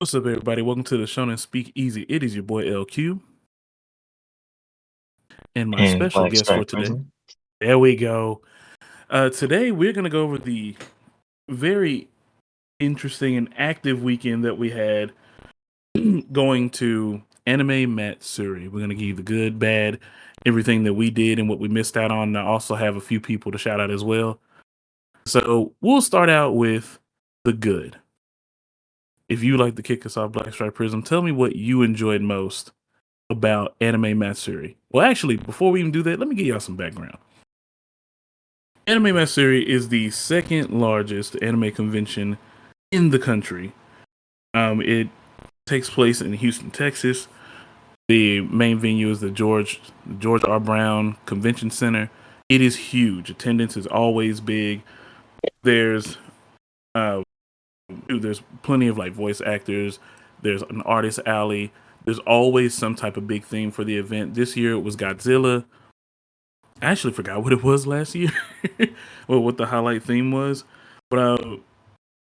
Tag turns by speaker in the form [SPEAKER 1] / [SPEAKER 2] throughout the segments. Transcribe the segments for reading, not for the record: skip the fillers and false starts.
[SPEAKER 1] What's up, everybody? Welcome to the Shonen Speak Easy. It is your boy LQ and my
[SPEAKER 2] And
[SPEAKER 1] special guest for
[SPEAKER 2] Black-Striped
[SPEAKER 1] today.
[SPEAKER 2] Prism.
[SPEAKER 1] There we go. Today, we're going to go over the very interesting and active weekend that we had going to Anime Matsuri. We're going to give you the good, bad, everything that we did and what we missed out on. And I also have a few people to shout out as well. So we'll start out with the good. If you like to kick us off, Black-Striped Prism, tell me what you enjoyed most about Anime Matsuri. Well, actually, before we even do that, let me give y'all some background. Anime Matsuri is the second largest anime convention in the country. It takes place in Houston, Texas. The main venue is the George R. Brown Convention Center. It is huge. Attendance is always big. There's uh, there's plenty of like voice actors. There's an artist alley. There's always some type of big theme for the event. This year it was Godzilla. I actually forgot what it was last year, or what the highlight theme was. But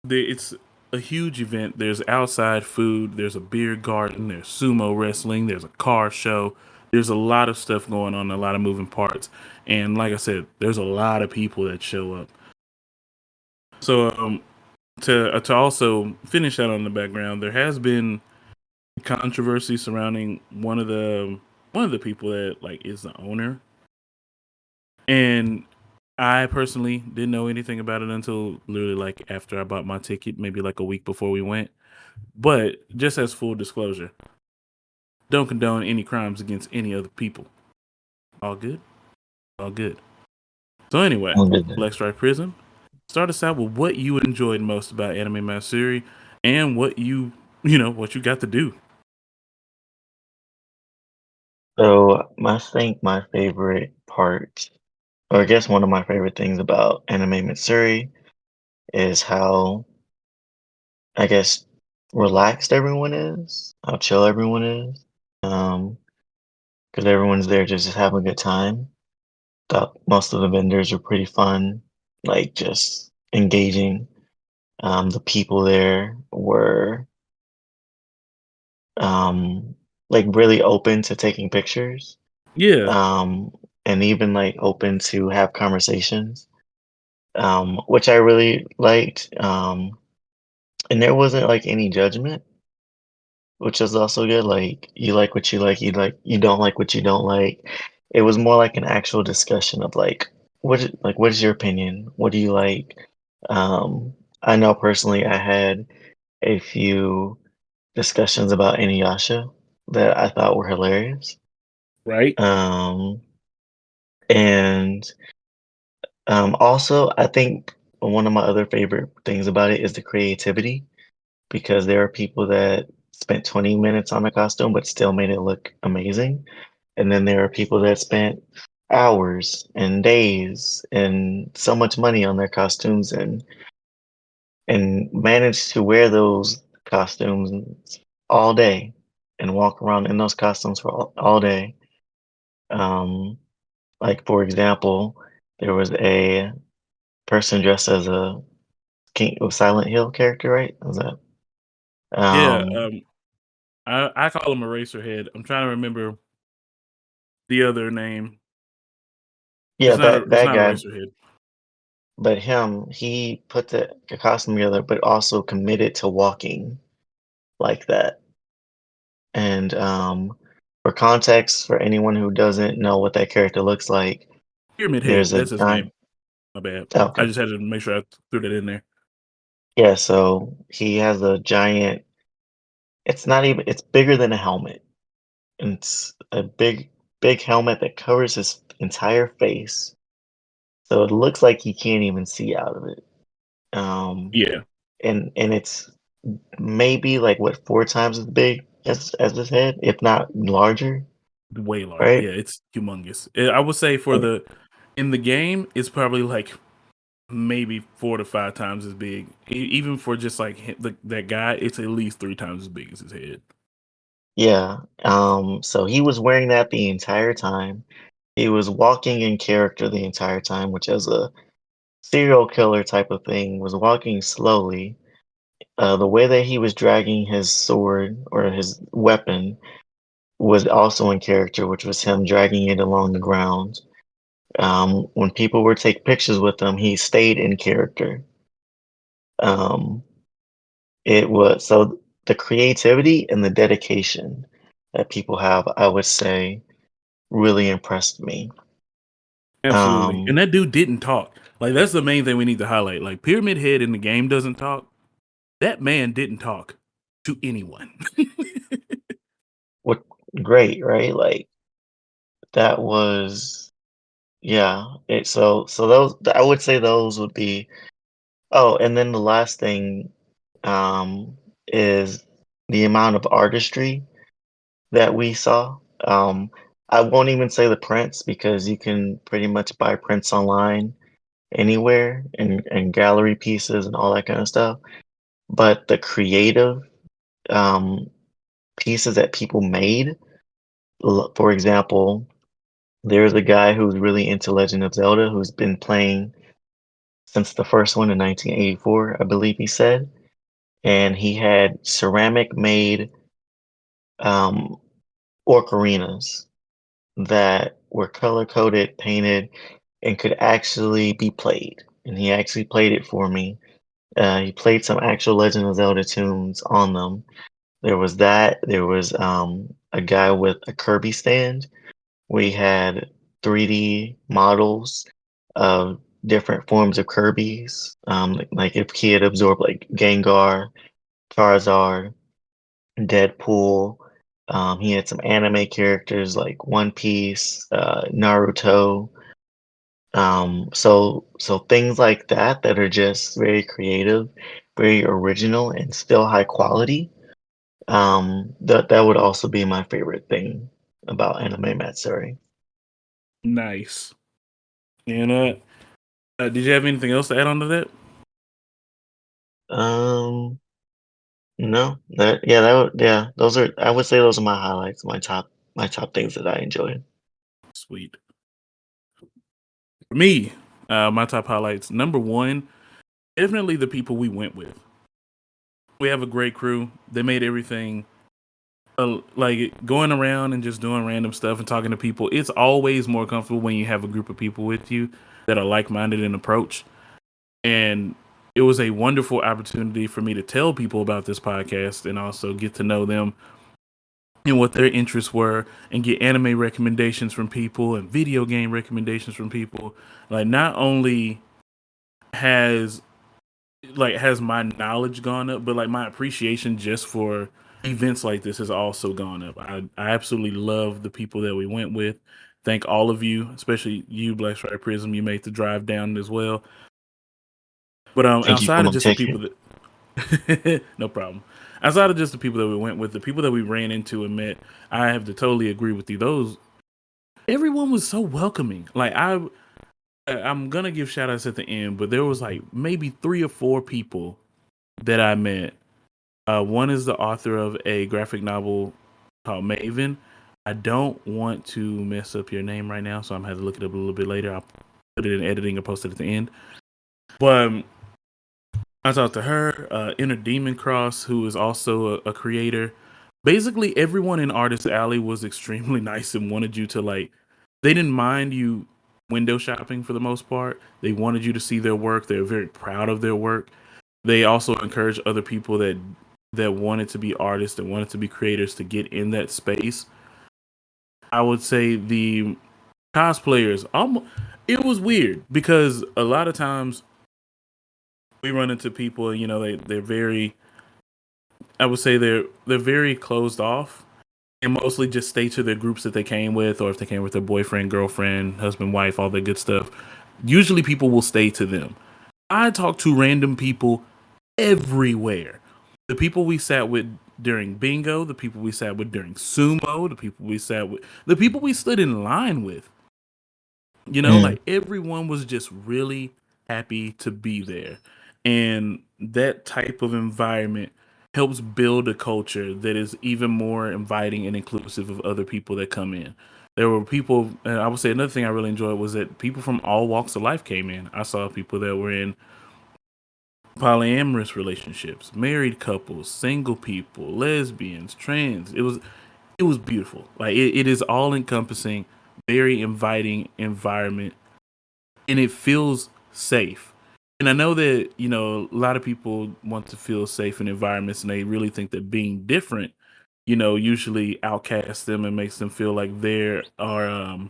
[SPEAKER 1] it's a huge event. There's outside food. There's a beer garden. There's sumo wrestling. There's a car show. There's a lot of stuff going on. A lot of moving parts. And like I said, there's a lot of people that show up. So to also finish out on the background, there has been controversy surrounding one of the people that like is the owner. And I personally didn't know anything about it until literally like after I bought my ticket, maybe like a week before we went. But just as full disclosure, don't condone any crimes against any other people. All good? All good. So anyway,
[SPEAKER 2] I'll get that.
[SPEAKER 1] Black-Striped Prism, start us out with what you enjoyed most about Anime Matsuri and what what you got to do.
[SPEAKER 2] So I think my favorite part, or I guess one of my favorite things about Anime Matsuri is how, I guess, relaxed everyone is, how chill everyone is. Because everyone's there just having a good time. Thought most of the vendors are pretty fun, like just engaging. The people there were um like really open to taking pictures.
[SPEAKER 1] Yeah.
[SPEAKER 2] um, and even like open to have conversations, which I really liked. And there wasn't like any judgment, which is also good. Like you like what you like, you don't like what you don't like. It was more like an actual discussion of like what is your opinion? What do you like? I know personally I had a few discussions about Inuyasha that I thought were hilarious.
[SPEAKER 1] Right?
[SPEAKER 2] Um, and Also, I think one of my other favorite things about it is the creativity because there are people that spent 20 minutes on a costume but still made it look amazing. And then there are people that spent hours and days and so much money on their costumes and managed to wear those costumes all day and walk around in those costumes for all day. Um, like for example, there was a person dressed as a King of Silent Hill character, right? Was that?
[SPEAKER 1] Yeah.
[SPEAKER 2] Um,
[SPEAKER 1] I call him Eraserhead. I'm trying to remember the other name.
[SPEAKER 2] yeah,
[SPEAKER 1] It's
[SPEAKER 2] that
[SPEAKER 1] not
[SPEAKER 2] guy,
[SPEAKER 1] Eraserhead.
[SPEAKER 2] but he put the costume together, but also committed to walking like that. And for context, for anyone who doesn't know what that character looks like,
[SPEAKER 1] Pyramid Head,
[SPEAKER 2] there's a
[SPEAKER 1] that's his name.
[SPEAKER 2] giant.
[SPEAKER 1] My bad. I
[SPEAKER 2] Okay,
[SPEAKER 1] just had to make sure I threw that in there.
[SPEAKER 2] yeah. So he has a giant. It's not even. It's bigger than a helmet. And it's a big helmet that covers his entire face, so it looks like he can't even see out of it. Um,
[SPEAKER 1] Yeah,
[SPEAKER 2] and it's maybe like what 4 times as big as his head, if not larger,
[SPEAKER 1] way large.
[SPEAKER 2] right?
[SPEAKER 1] Yeah, it's humongous. I would say for
[SPEAKER 2] And
[SPEAKER 1] the in the game, it's probably like maybe 4 to 5 times as big. Even for just like that guy, it's at least 3 times as big as his head.
[SPEAKER 2] yeah, so he was wearing that the entire time. He was walking in character the entire time, which as a serial killer type of thing was walking slowly. The way that he was dragging his sword or his weapon was also in character, which was him dragging it along the ground. When people were take pictures with him, he stayed in character. Um, it was so the creativity and the dedication that people have, I would say, really impressed me.
[SPEAKER 1] Absolutely. And
[SPEAKER 2] Um,
[SPEAKER 1] that dude didn't talk. Like that's the main thing we need to highlight. Like Pyramid Head in the game doesn't talk. That man didn't talk to anyone.
[SPEAKER 2] what great, right? Like that was yeah. So those I would say those would be. Oh, and then the last thing is the amount of artistry that we saw. I won't even say the prints because you can pretty much buy prints online anywhere and gallery pieces and all that kind of stuff. But the creative um, pieces that people made, for example, there's a guy who's really into Legend of Zelda who's been playing since the first one in 1984, I believe he said. And he had ceramic made um, ocarinas that were color coded, painted, and could actually be played. And he actually played it for me. He played some actual Legend of Zelda tunes on them. There was that. There was a guy with a Kirby stand. We had 3D models of different forms of Kirby's. Like if he had absorbed like Gengar, Charizard, Deadpool. He had some anime characters like One Piece, Naruto. So things like that that are just very creative, very original, and still high quality. That would also be my favorite thing about Anime Matsuri.
[SPEAKER 1] Nice. And did you have anything else to add on to that?
[SPEAKER 2] Um, no, those are I would say those are my highlights, my top things that I enjoyed.
[SPEAKER 1] Sweet. For me, my top highlights. Number one, definitely the people we went with. We have a great crew. They made everything like going around and just doing random stuff and talking to people. It's always more comfortable when you have a group of people with you that are like minded in approach. And it was a wonderful opportunity for me to tell people about this podcast and also get to know them and what their interests were and get anime recommendations from people and video game recommendations from people. Like not only has has my knowledge gone up, but like my appreciation just for events like this has also gone up. I absolutely love the people that we went with. Thank all of you, especially you, Black-Striped Prism. You made the drive down as well. But
[SPEAKER 2] Thank you for
[SPEAKER 1] outside of
[SPEAKER 2] my
[SPEAKER 1] just the people
[SPEAKER 2] ticket.
[SPEAKER 1] that, no problem. Outside of just the people that we went with, the people that we ran into and met, I have to totally agree with you. Those everyone was so welcoming. Like I'm gonna give shout outs at the end, but there was like maybe 3 or 4 people that I met. One is the author of a graphic novel called Maven. I don't want to mess up your name right now, so I'm gonna have to look it up a little bit later. I'll put it in editing or post it at the end. But I talked to her, Inner Demon Cross, who is also a creator. Basically, everyone in Artist Alley was extremely nice and wanted you to like. They didn't mind you window shopping for the most part. They wanted you to see their work. They're very proud of their work. They also encourage other people that wanted to be artists and wanted to be creators to get in that space. I would say the cosplayers, it was weird because a lot of times we run into people, they're very, I would say they're very closed off and mostly just stay to their groups that they came with, or if they came with their boyfriend, girlfriend, husband, wife, all that good stuff. Usually people will stay to them. I talk to random people everywhere. The people we sat with during bingo, the people we sat with during sumo, the people we stood in line with.
[SPEAKER 2] Mm,
[SPEAKER 1] Like everyone was just really happy to be there. And that type of environment helps build a culture that is even more inviting and inclusive of other people that come in. There were people, and I would say another thing I really enjoyed was that people from all walks of life came in. I saw people that were in polyamorous relationships, married couples, single people, lesbians, trans. It was beautiful. Like it is all encompassing, very inviting environment, and it feels safe. And I know that a lot of people want to feel safe in environments, and they really think that being different, usually outcasts them and makes them feel like there are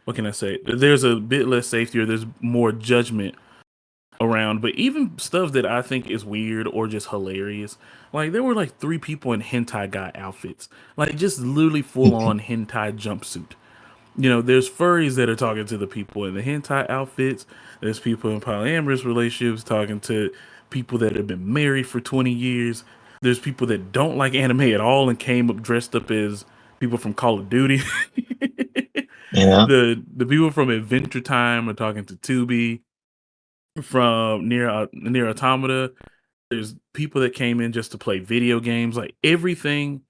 [SPEAKER 1] what can I say? There's a bit less safety or there's more judgment around. But even stuff that I think is weird or just hilarious, like there were like three people in hentai guy outfits, like just literally full on hentai jumpsuit. There's furries that are talking to the people in the hentai outfits. There's people in polyamorous relationships talking to people that have been married for 20 years. There's people that don't like anime at all and came up dressed up as people from Call of Duty.
[SPEAKER 2] Yeah.
[SPEAKER 1] The people from Adventure Time are talking to Tubi from near Automata. There's people that came in just to play video games. Like everything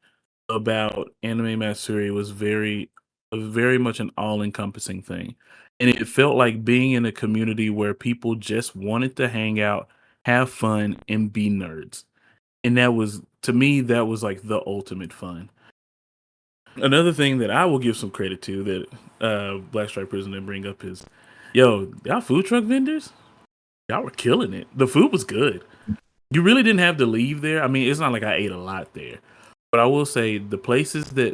[SPEAKER 1] about Anime Matsuri was very much an all-encompassing thing. And it felt like being in a community where people just wanted to hang out, have fun, and be nerds. And that was, to me, that was like the ultimate fun. Another thing that I will give some credit to that Black-Striped Prism didn't bring up is, yo, y'all food truck vendors, y'all were killing it. The food was good. You really didn't have to leave there. I mean, it's not like I ate a lot there. But I will say the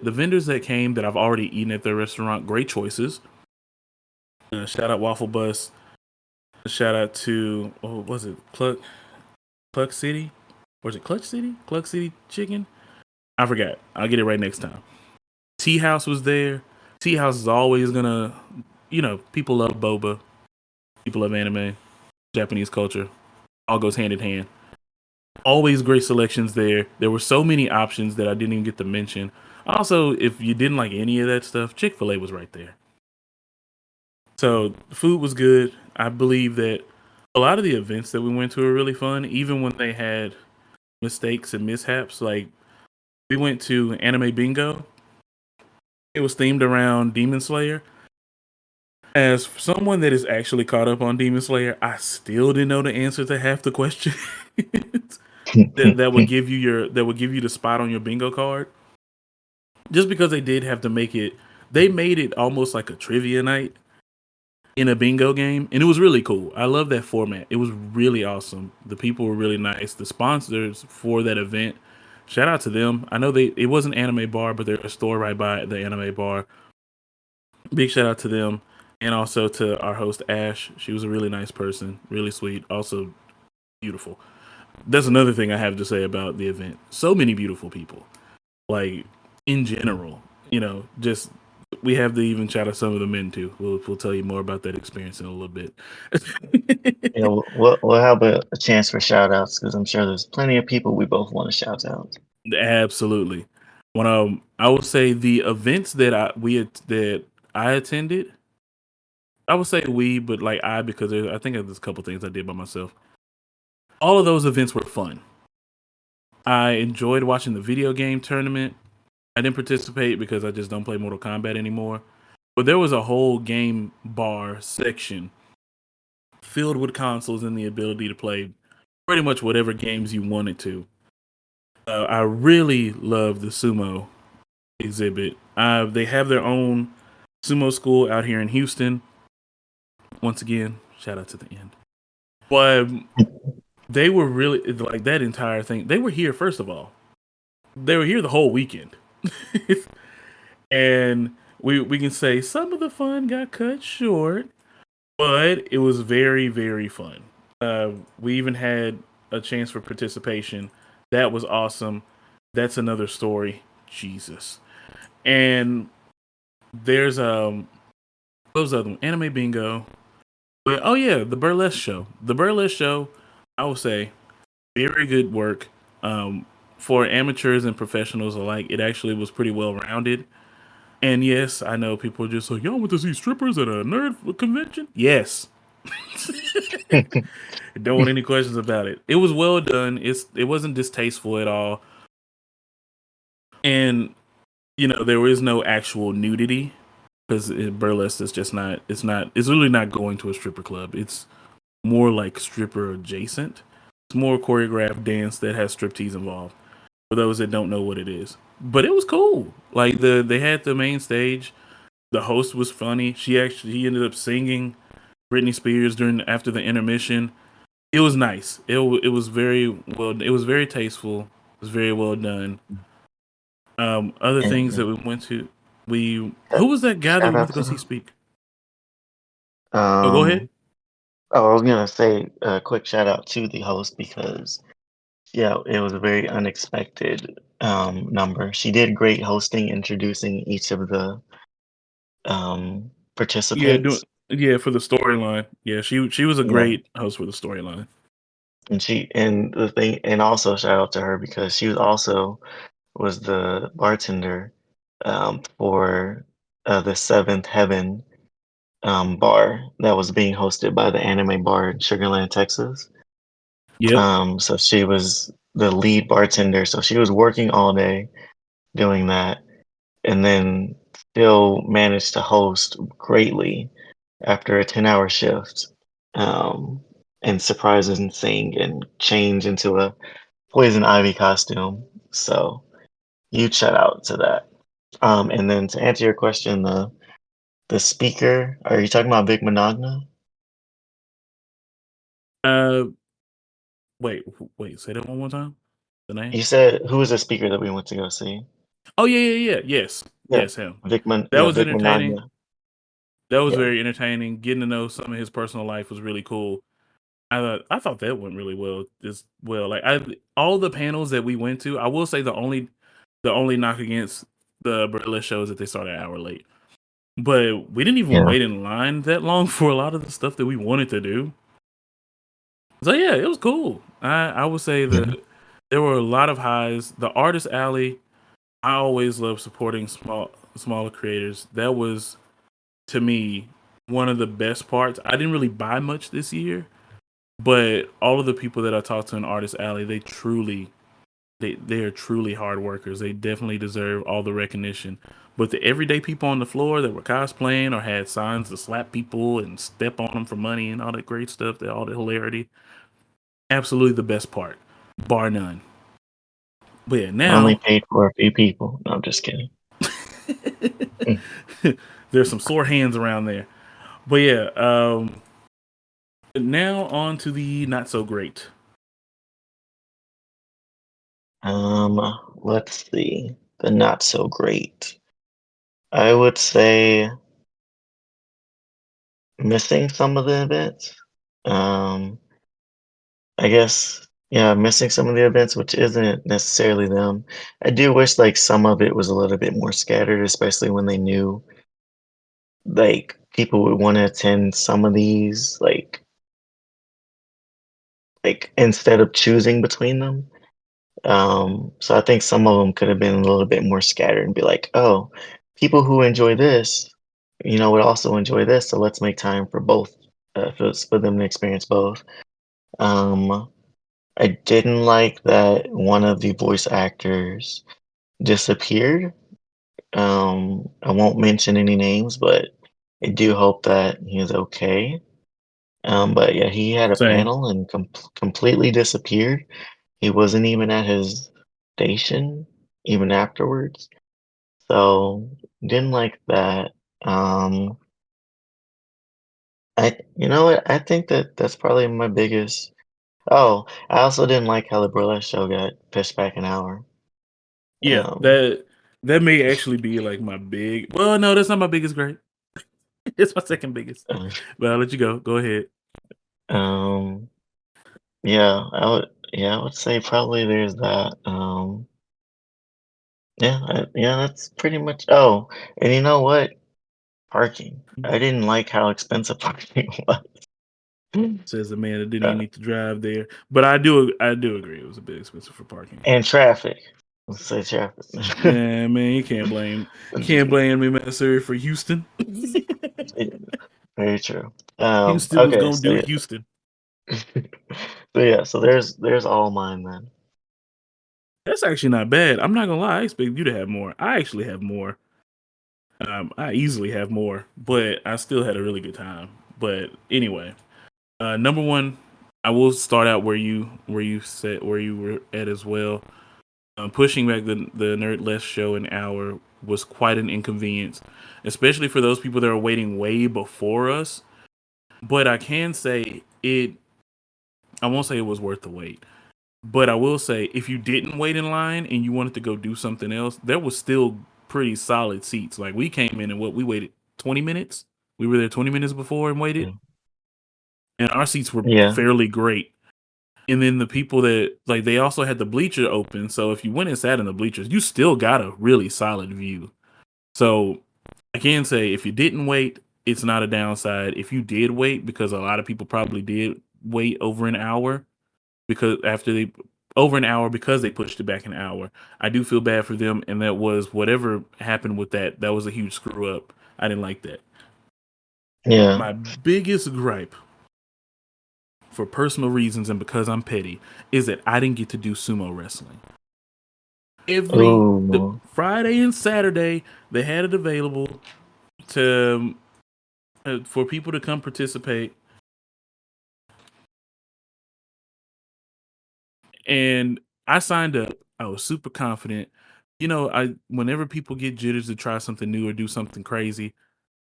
[SPEAKER 1] vendors that came that I've already eaten at their restaurant, great choices. Shout out Waffle Bus. Shout out to was it Cluck City? Was it Clutch City? Cluck City Chicken? I forgot. I'll get it right next time. Tea House was there. Tea House is always gonna, people love boba. People love anime, Japanese culture. All goes hand in hand. Always great selections there. There were so many options that I didn't even get to mention. Also, if you didn't like any of that stuff, Chick-fil-A was right there. So the food was good. I believe that a lot of the events that we went to were really fun, even when they had mistakes and mishaps. Like we went to Anime Bingo. It was themed around Demon Slayer. As someone that is actually caught up on Demon Slayer, I still didn't know the answer to half the questions that would give you the spot on your bingo card. Just because they did have to they made it almost like a trivia night in a bingo game, and it was really cool. I love that format. It was really awesome. The people were really nice. The sponsors for that event, shout out to them. I know it wasn't Anime Bar, but they're a store right by the Anime Bar. Big shout out to them, and also to our host Ash. She was a really nice person, really sweet, also beautiful. That's another thing I have to say about the event. So many beautiful people, like in general. Just we have to even shout out some of the men too. We'll tell you more about that experience in a little bit.
[SPEAKER 2] Yeah, we'll have a chance for shout outs because I'm sure there's plenty of people we both want to shout out.
[SPEAKER 1] Absolutely. When I would say the events that I attended, I would say we, but like because I think there's a couple things I did by myself. All of those events were fun. I enjoyed watching the video game tournament. I didn't participate because I just don't play Mortal Kombat anymore. But there was a whole game bar section filled with consoles and the ability to play pretty much whatever games you wanted to. I really love the sumo exhibit. They have their own sumo school out here in Houston. Once again, shout out to the end. But they were really like that entire thing. They were here first of all. They were here the whole weekend, and we can say some of the fun got cut short, but it was very very fun. We even had a chance for participation. That was awesome. That's another story. Jesus. And there's what was the other one? Anime Bingo. But oh yeah, the burlesque show. The burlesque show, I would say, very good work. For amateurs and professionals alike, it actually was pretty well rounded. And yes, I know people are just like, y'all went to see strippers at a nerd convention? Yes. Don't want any questions about it. It was well done. It wasn't distasteful at all. And there is no actual nudity because burlesque is just not. It's not. It's really not going to a stripper club. It's more like stripper adjacent. It's more choreographed dance that has striptease involved. For those that don't know what it is, but it was cool. Like they had the main stage. The host was funny. He ended up singing Britney Spears during after the intermission. It was nice. It was very well. It was very tasteful. It was very well done. Other things that
[SPEAKER 2] And
[SPEAKER 1] we went to, we
[SPEAKER 2] uh,
[SPEAKER 1] who was that guy that we
[SPEAKER 2] shout
[SPEAKER 1] went
[SPEAKER 2] out
[SPEAKER 1] to go
[SPEAKER 2] to
[SPEAKER 1] see
[SPEAKER 2] them.
[SPEAKER 1] speak? Oh, go ahead.
[SPEAKER 2] Um, oh, I was gonna say a quick shout out to the host because yeah, it was a very unexpected number. She did great hosting, introducing each of the
[SPEAKER 1] Yeah, doing
[SPEAKER 2] participants,
[SPEAKER 1] yeah for the storyline. Yeah, she was a
[SPEAKER 2] yeah,
[SPEAKER 1] great host for the storyline.
[SPEAKER 2] and the thing, and also shout out to her because she was also was the bartender for the Seventh Heaven bar that was being hosted by the Anime Bar in Sugarland, Texas.
[SPEAKER 1] Yep.
[SPEAKER 2] So she was the lead bartender. So she was working all day doing that, and then still managed to host greatly after a 10-hour shift, um, and surprise and sing and change into a Poison Ivy costume. So huge shout out to that. And then to answer your question, the speaker, are you talking about Vic Monogna?
[SPEAKER 1] Uh, wait. Say that one more time. The name?
[SPEAKER 2] You said who was the speaker that we went to go see?
[SPEAKER 1] Oh yeah. Yes,
[SPEAKER 2] Yeah,
[SPEAKER 1] him. That
[SPEAKER 2] Yeah,
[SPEAKER 1] was
[SPEAKER 2] Vic
[SPEAKER 1] entertaining.
[SPEAKER 2] Monogna.
[SPEAKER 1] That was
[SPEAKER 2] Yeah,
[SPEAKER 1] very entertaining. Getting to know some of his personal life was really cool. I thought that went really well as well. Like all the panels that we went to, I will say the only knock against the Barilla shows that they started an hour late. But we didn't even
[SPEAKER 2] yeah.
[SPEAKER 1] wait in line that long for a lot of the stuff that we wanted to do. So yeah, it was cool. I would say
[SPEAKER 2] Mhm.
[SPEAKER 1] that there were a lot of highs. The artist alley, I always love supporting smaller creators. That was to me one of the best parts. I didn't really buy much this year, but all of the people that I talked to in Artist Alley, they are truly hard workers. They definitely deserve all the recognition. But the everyday people on the floor that were cosplaying or had signs to slap people and step on them for money and all that great stuff, all the hilarity, absolutely the best part, bar none. But yeah,
[SPEAKER 2] I only
[SPEAKER 1] now
[SPEAKER 2] paid for a few people. No, I'm just kidding. Mm.
[SPEAKER 1] there's some sore hands around there. But yeah, now on to the not so great.
[SPEAKER 2] Um, let's see. The not so great. I would say missing some of the events. Um, I guess, yeah, missing some of the events, which isn't necessarily them. I do wish like some of it was a little bit more scattered, especially when they knew like people would want to attend some of these, like instead of choosing between them. So I think some of them could have been a little bit more scattered and be like, oh, people who enjoy this, would also enjoy this. So let's make time for both, for them to experience both. Um, I didn't like that one of the voice actors disappeared. I won't mention any names, but I do hope that he is okay. But yeah, he had a
[SPEAKER 1] Same.
[SPEAKER 2] panel and completely disappeared. He wasn't even at his station even afterwards. So didn't like that. Um, you know what? I think that that's probably my biggest. Oh, I also didn't like how the burlesque show got pushed back an hour.
[SPEAKER 1] Yeah,
[SPEAKER 2] Um,
[SPEAKER 1] that may actually be like my big. Well, no, that's not my biggest great. It's my second biggest. But I'll let you go. Go ahead.
[SPEAKER 2] um, yeah, I would say probably there's that. Yeah, that's pretty much. Oh, and you know what? Parking. I didn't like how expensive parking was.
[SPEAKER 1] Says the man that didn't even
[SPEAKER 2] Uh,
[SPEAKER 1] need to drive there. But I do agree it was a bit expensive for parking.
[SPEAKER 2] and traffic. Let's say traffic.
[SPEAKER 1] Nah, man,
[SPEAKER 2] I'm just
[SPEAKER 1] can't
[SPEAKER 2] kidding.
[SPEAKER 1] blame me, Matsuri, for Houston.
[SPEAKER 2] Yeah, very true.
[SPEAKER 1] Houston was
[SPEAKER 2] Okay,
[SPEAKER 1] gonna do Houston.
[SPEAKER 2] so there's all mine then.
[SPEAKER 1] That's actually not bad. I'm not gonna lie. I expect you to have more. I actually have more. I easily have more, but I still had a really good time. But anyway, Number one, I will start out where you were at as well. Pushing back the Nerd Less show an hour was quite an inconvenience, especially for those people that are waiting way before us. But I can say it. I won't say it was worth the wait, but I will say if you didn't wait in line and you wanted to go do something else, there was still pretty solid seats. Like we came in and what we waited 20 minutes. We were there 20 minutes before and waited,
[SPEAKER 2] Mm.
[SPEAKER 1] and our seats were
[SPEAKER 2] Yeah,
[SPEAKER 1] fairly great. And then the people that like they also had the bleacher open, so if you went and sat in the bleachers, you still got a really solid view. So I can say if you didn't wait, it's not a downside. If you did wait, because a lot of people probably did wait over an hour because after they over an hour because they pushed it back an hour. I do feel bad for them, and that was whatever happened with that. That was a huge screw up. I didn't like that.
[SPEAKER 2] yeah.
[SPEAKER 1] My biggest gripe, for personal reasons and because I'm petty, is that I didn't get to do sumo wrestling. The
[SPEAKER 2] Ooh,
[SPEAKER 1] Friday and Saturday they had it available to for people to come participate, and I signed up. I was super confident. You know, I whenever people get jitters to try something new or do something crazy,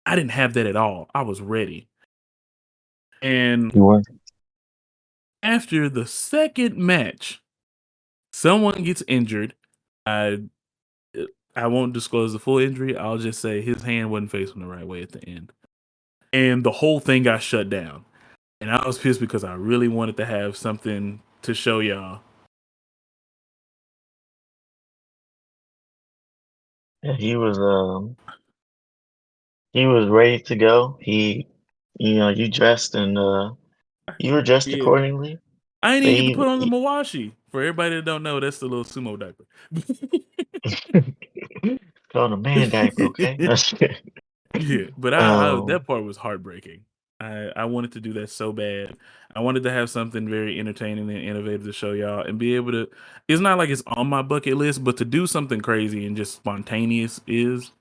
[SPEAKER 1] I didn't have that at all. I was ready. And
[SPEAKER 2] you were.
[SPEAKER 1] after the second match, someone gets injured. I I won't disclose the full injury. I'll just say his hand wasn't facing the right way at the end. And the whole thing got shut down. And I was pissed because I really wanted to have something to show y'all.
[SPEAKER 2] Yeah, he was ready to go. You dressed and you were dressed
[SPEAKER 1] Yeah.
[SPEAKER 2] accordingly.
[SPEAKER 1] I ain't even get to
[SPEAKER 2] They
[SPEAKER 1] put on the Mawashi. For everybody that don't know, that's the little sumo diaper.
[SPEAKER 2] called a man diaper, okay?
[SPEAKER 1] Yeah, but I
[SPEAKER 2] um,
[SPEAKER 1] that part was heartbreaking. I wanted to do that so bad. I wanted to have something very entertaining and innovative to show y'all and be able to. It's not like it's on my bucket list, but to do something crazy and just spontaneous is.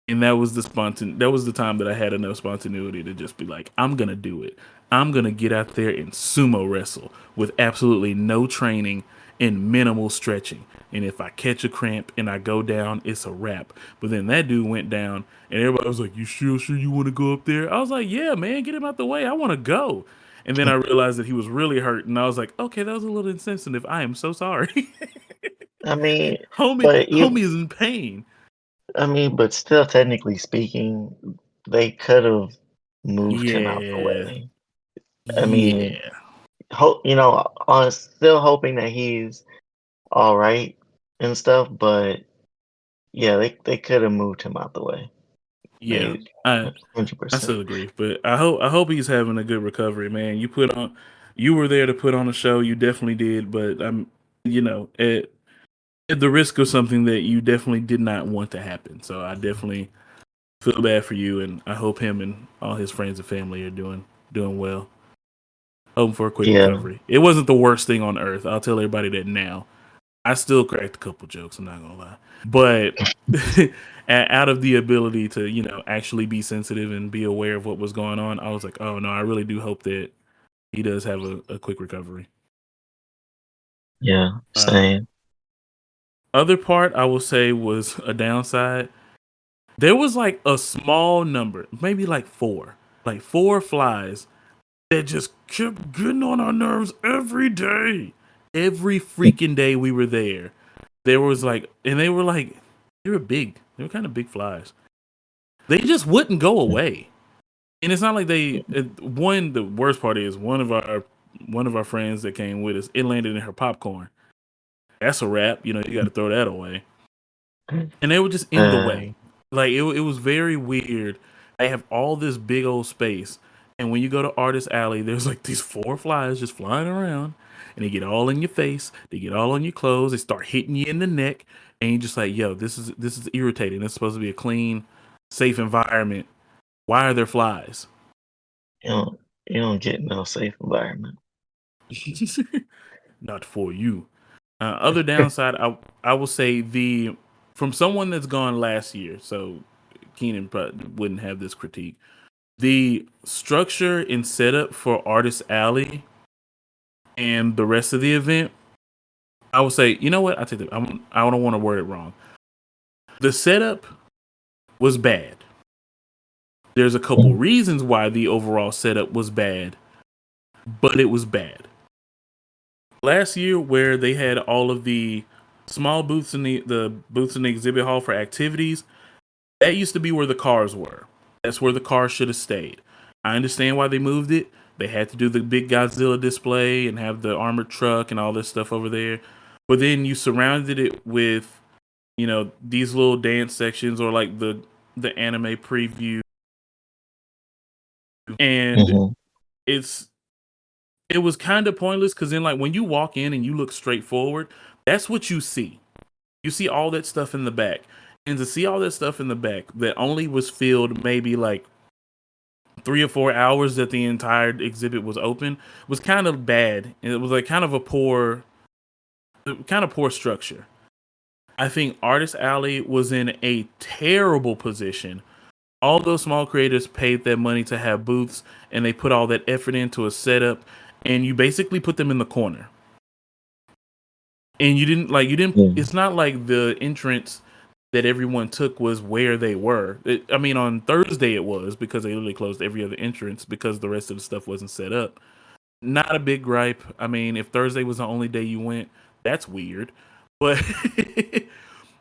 [SPEAKER 1] And that was that was the time that I had enough spontaneity to just be like, I'm gonna do it. I'm gonna get out there and sumo wrestle with absolutely no training and minimal stretching. And if I catch a cramp and I go down, it's a wrap. But then that dude went down and everybody was like, you sure you wanna go up there? I was like, yeah, man, get him out the way. I wanna go. And then I realized that he was really hurt, and I was like, okay, that was a little insensitive. I am so sorry.
[SPEAKER 2] I mean,
[SPEAKER 1] homie
[SPEAKER 2] but
[SPEAKER 1] homie
[SPEAKER 2] you,
[SPEAKER 1] is in pain.
[SPEAKER 2] but still, technically speaking, they could have moved him out the
[SPEAKER 1] Yeah.
[SPEAKER 2] way. I mean,
[SPEAKER 1] Yeah.
[SPEAKER 2] still hoping that he's all right and stuff, but yeah, they could have moved him out the way.
[SPEAKER 1] Yeah.
[SPEAKER 2] Made hundred
[SPEAKER 1] I
[SPEAKER 2] percent.
[SPEAKER 1] still agree, but I hope he's having a good recovery, man. You were there to put on a show, you definitely did, but I'm you know, at the risk of something that you definitely did not want to happen. So I definitely feel bad for you, and I hope him and all his friends and family are doing well. Hoping for a quick
[SPEAKER 2] Yeah,
[SPEAKER 1] recovery. It wasn't the worst thing on earth. I'll tell everybody that now. I still cracked a couple jokes. I'm not gonna lie, but out of the ability to actually be sensitive and be aware of what was going on, I was like, oh no, I really do hope that he does have a quick recovery.
[SPEAKER 2] yeah,
[SPEAKER 1] Uh,
[SPEAKER 2] same.
[SPEAKER 1] Other part I will say was a downside. There was like a small number, maybe like four flies that just kept getting on our nerves every day. Every freaking day we were there. There was like, and they were big. They were kind of big flies. They just wouldn't go away. And it's not like the worst part is one of our friends that came with us, it landed in her popcorn. That's a wrap. You know, you got to throw that away. And they were just in the
[SPEAKER 2] Uh,
[SPEAKER 1] way. Like it was very weird. They have all this big old space, and when you go to Artist Alley, there's like these four flies just flying around, and they get all in your face, they get all on your clothes, they start hitting you in the neck, and you're just like, yo, this is irritating. It's supposed to be a clean, safe environment. Why are there flies?
[SPEAKER 2] you don't get no safe environment.
[SPEAKER 1] Not for you. Other downside, I will say the from someone that's gone last year. So Keenan probably wouldn't have this critique. The structure and setup for Artist Alley and the rest of the event, I would say, you know what? I take that. I don't want to word it wrong. The setup was bad. There's a couple
[SPEAKER 2] Mhm.
[SPEAKER 1] reasons why the overall setup was bad, but it was bad. Last year, where they had all of the small booths in the booths in the exhibit hall for activities, that used to be where the cars were. That's where the cars should have stayed. I understand why they moved it. They had to do the big Godzilla display and have the armored truck and all this stuff over there. But then you surrounded it with, these little dance sections or like the anime preview, and
[SPEAKER 2] Mhm.
[SPEAKER 1] it's it was kind of pointless because then like when you walk in and you look straight forward, that's what you see. You see all that stuff in the back. And to see all that stuff in the back that only was filled maybe like 3 or 4 hours that the entire exhibit was open was kind of bad. And it was like kind of poor structure. I think Artist Alley was in a terrible position. All those small creators paid their money to have booths and they put all that effort into a setup, and you basically put them in the corner. And
[SPEAKER 2] Yeah.
[SPEAKER 1] it's not like the entrance that everyone took was where they were. I mean, on Thursday it was because they literally closed every other entrance because the rest of the stuff wasn't set up. Not a big gripe. I mean, if Thursday was the only day you went, that's weird. But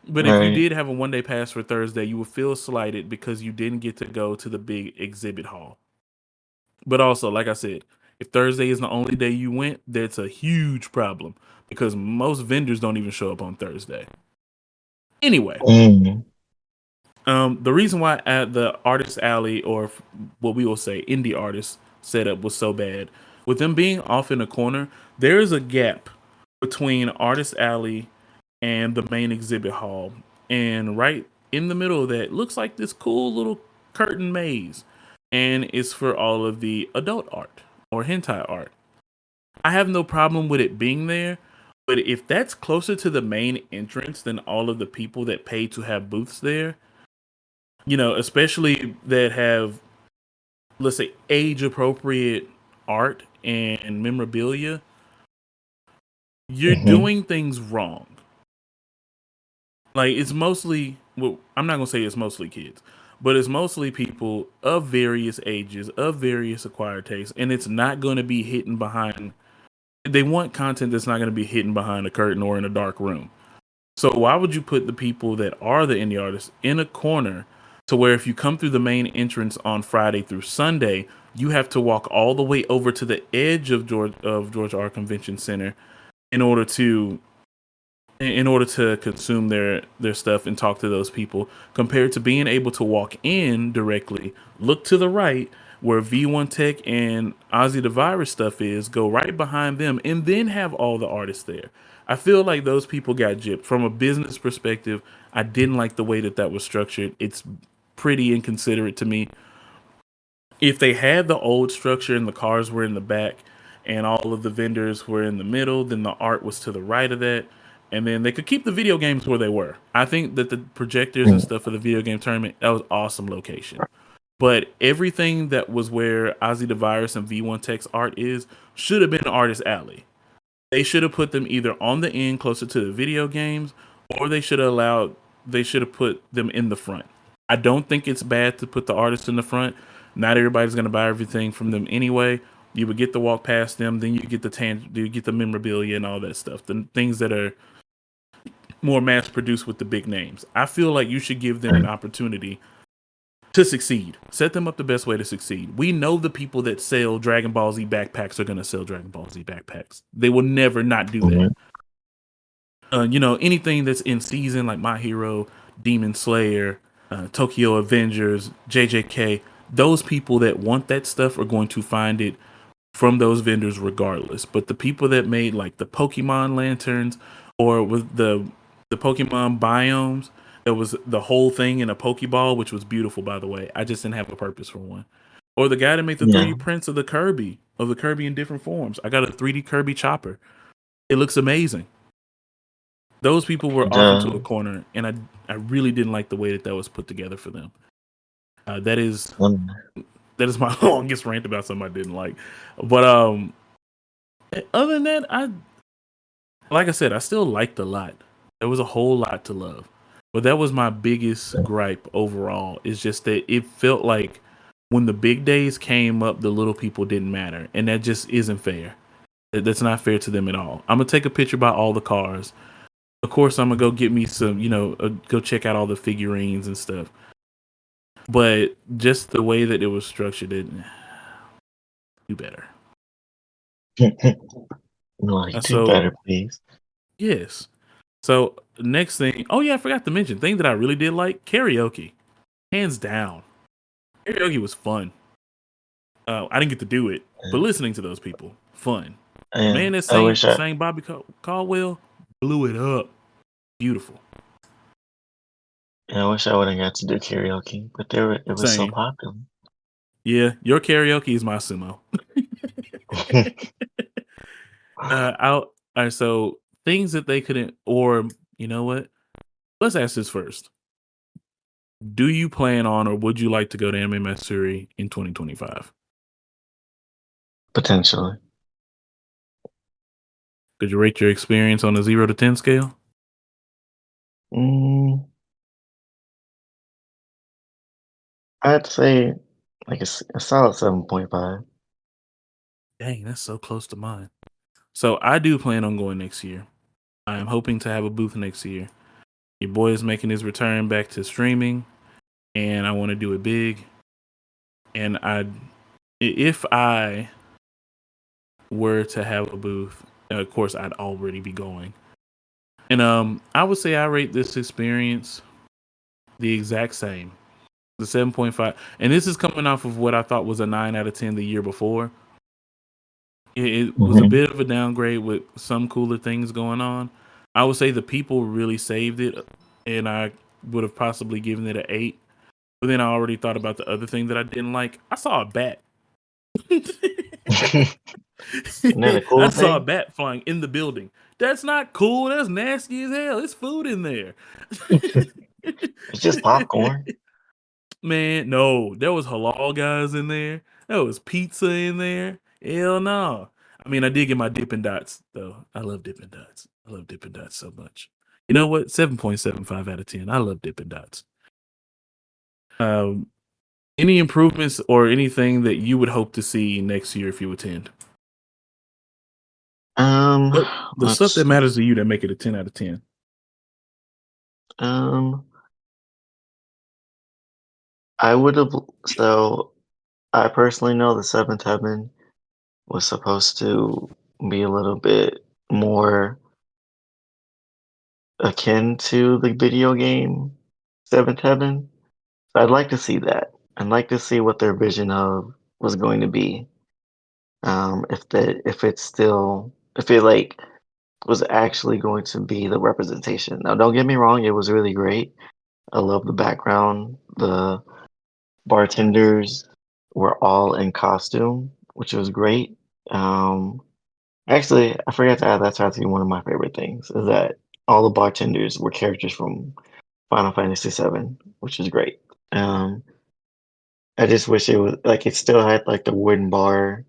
[SPEAKER 1] but if you
[SPEAKER 2] Right.
[SPEAKER 1] did have a 1 day pass for Thursday, you would feel slighted because you didn't get to go to the big exhibit hall. But also, like I said, if Thursday is the only day you went, that's a huge problem because most vendors don't even show up on Thursday. Anyway,
[SPEAKER 2] Mm.
[SPEAKER 1] the reason why at the Artist Alley, or what we will say indie artist setup, was so bad, with them being off in a corner, there is a gap between Artist Alley and the main exhibit hall, and right in the middle of that looks like this cool little curtain maze, and it's for all of the adult art or hentai art. I have no problem with it being there, but if that's closer to the main entrance than all of the people that pay to have booths there, especially that have, let's say, age appropriate art and memorabilia, you're
[SPEAKER 2] Mhm.
[SPEAKER 1] doing things wrong. Like, it's mostly, well, I'm not gonna say it's mostly kids, but it's mostly people of various ages, of various acquired tastes, and it's not going to be hidden behind. They want content that's not going to be hidden behind a curtain or in a dark room. So why would you put the people that are the indie artists in a corner to where if you come through the main entrance on Friday through Sunday, you have to walk all the way over to the edge of Georgia Art Convention Center in order to consume their stuff and talk to those people, compared to being able to walk in directly, look to the right where V1 Tech and Ozzy the Virus stuff is, go right behind them, and then have all the artists there. I feel like those people got gypped. From a business perspective, I didn't like the way that was structured. It's pretty inconsiderate to me. If they had the old structure and the cars were in the back and all of the vendors were in the middle, then the art was to the right of that. And then they could keep the video games where they were. I think that the projectors and
[SPEAKER 2] Mm.
[SPEAKER 1] stuff for the video game tournament, that was awesome location. But everything that was where Ozzy the Virus and V1 Tech's art is should have been Artist Alley. They should have put them either on the end closer to the video games, or they should have put them in the front. I don't think it's bad to put the artists in the front. Not everybody's going to buy everything from them anyway. You would get to walk past them, then you get you get the memorabilia and all that stuff, the things that are more mass produced with the big names. I feel like you should give them an
[SPEAKER 2] Right.
[SPEAKER 1] opportunity to succeed. Set them up the best way to succeed. We know the people that sell Dragon Ball Z backpacks are going to sell Dragon Ball Z backpacks. They will never not do that.
[SPEAKER 2] Mhm.
[SPEAKER 1] Anything that's in season like My Hero, Demon Slayer, Tokyo Avengers, JJK, those people that want that stuff are going to find it from those vendors regardless. But the people that made like the Pokemon lanterns, or with the Pokemon biomes, that was the whole thing in a Pokeball, which was beautiful, by the way. I just didn't have a purpose for one. Or the guy that made the
[SPEAKER 2] Yeah.
[SPEAKER 1] 3D prints of the Kirby in different forms. I got a 3D Kirby chopper. It looks amazing. Those people were
[SPEAKER 2] It
[SPEAKER 1] off into a
[SPEAKER 2] does.
[SPEAKER 1] corner, and I really didn't like the way that was put together for them. That is
[SPEAKER 2] Um,
[SPEAKER 1] That is my longest rant about something I didn't like. But other than that, I like I said, I still liked a lot. There was a whole lot to love. But that was my biggest gripe overall. Is just that it felt like when the big days came up, the little people didn't matter. And that just isn't fair. That's not fair to them at all. I'm gonna take a picture about all the cars. Of course, I'm gonna go get me some, go check out all the figurines and stuff. But just the way that it was structured, it do better.
[SPEAKER 2] Like, do
[SPEAKER 1] So
[SPEAKER 2] better, please.
[SPEAKER 1] yes. So next thing, oh yeah, I forgot to mention thing that I really did like karaoke, hands down. Karaoke was fun. I didn't get to do it, but
[SPEAKER 2] And,
[SPEAKER 1] listening to those people, fun. The man
[SPEAKER 2] and
[SPEAKER 1] that
[SPEAKER 2] I
[SPEAKER 1] sang
[SPEAKER 2] wish I,
[SPEAKER 1] sang Bobby Caldwell blew it up. Beautiful.
[SPEAKER 2] and I wish I would have got to do karaoke, but it was so
[SPEAKER 1] Same.
[SPEAKER 2] popular.
[SPEAKER 1] Yeah, your karaoke is my sumo. Out. All right, so things that they couldn't, or you know what? Let's ask this first. Do you plan on, or would you like to go to Anime Matsuri in 2025?
[SPEAKER 2] Potentially.
[SPEAKER 1] Could you rate your experience on a 0 to 10 scale?
[SPEAKER 2] Mm, I'd say like a solid 7.5.
[SPEAKER 1] Dang, that's so close to mine. So I do plan on going next year. I am hoping to have a booth next year. Your boy is making his return back to streaming, and I want to do it big. And if I were to have a booth, of course, I'd already be going. And I would say I rate this experience the exact same, the 7.5. And this is coming off of what I thought was a 9 out of 10 the year before. It was a
[SPEAKER 2] Hmm.
[SPEAKER 1] bit of a downgrade with some cooler things going on. I would say the people really saved it, and I would have possibly given it an 8. But then I already thought about the other thing that I didn't like. I saw a bat.
[SPEAKER 2] Isn't that a
[SPEAKER 1] I
[SPEAKER 2] cool
[SPEAKER 1] saw a
[SPEAKER 2] thing?
[SPEAKER 1] bat flying in the building. That's not cool. That's nasty as hell. It's food in there.
[SPEAKER 2] It's just popcorn.
[SPEAKER 1] Man, no, there was halal guys in there. There was pizza in there. Hell no. I mean, I did get my Dippin' Dots though. I love Dippin' Dots. I love Dippin' Dots so much. You know what? 7.75 out of 10. I love Dippin' Dots. Um, any improvements or anything that you would hope to see next year if you attend?
[SPEAKER 2] Um,
[SPEAKER 1] What the stuff
[SPEAKER 2] let's
[SPEAKER 1] that
[SPEAKER 2] see.
[SPEAKER 1] matters to you that make it a 10 out of 10?
[SPEAKER 2] Um, I would have. So I personally know the Seventh Heaven was supposed to be a little bit more akin to the video game Seventh Heaven. So I'd like to see that. I'd like to see what their vision of was going to be. If it's still if it like was actually going to be the representation. Now, don't get me wrong, it was really great. I love the background. The bartenders were all in costume, which was great. Um, Actually, I forgot to add that's actually one of my favorite things is that all the bartenders were characters from Final Fantasy VII, which is great. Um, I just wish it was like it still had like the wooden bar.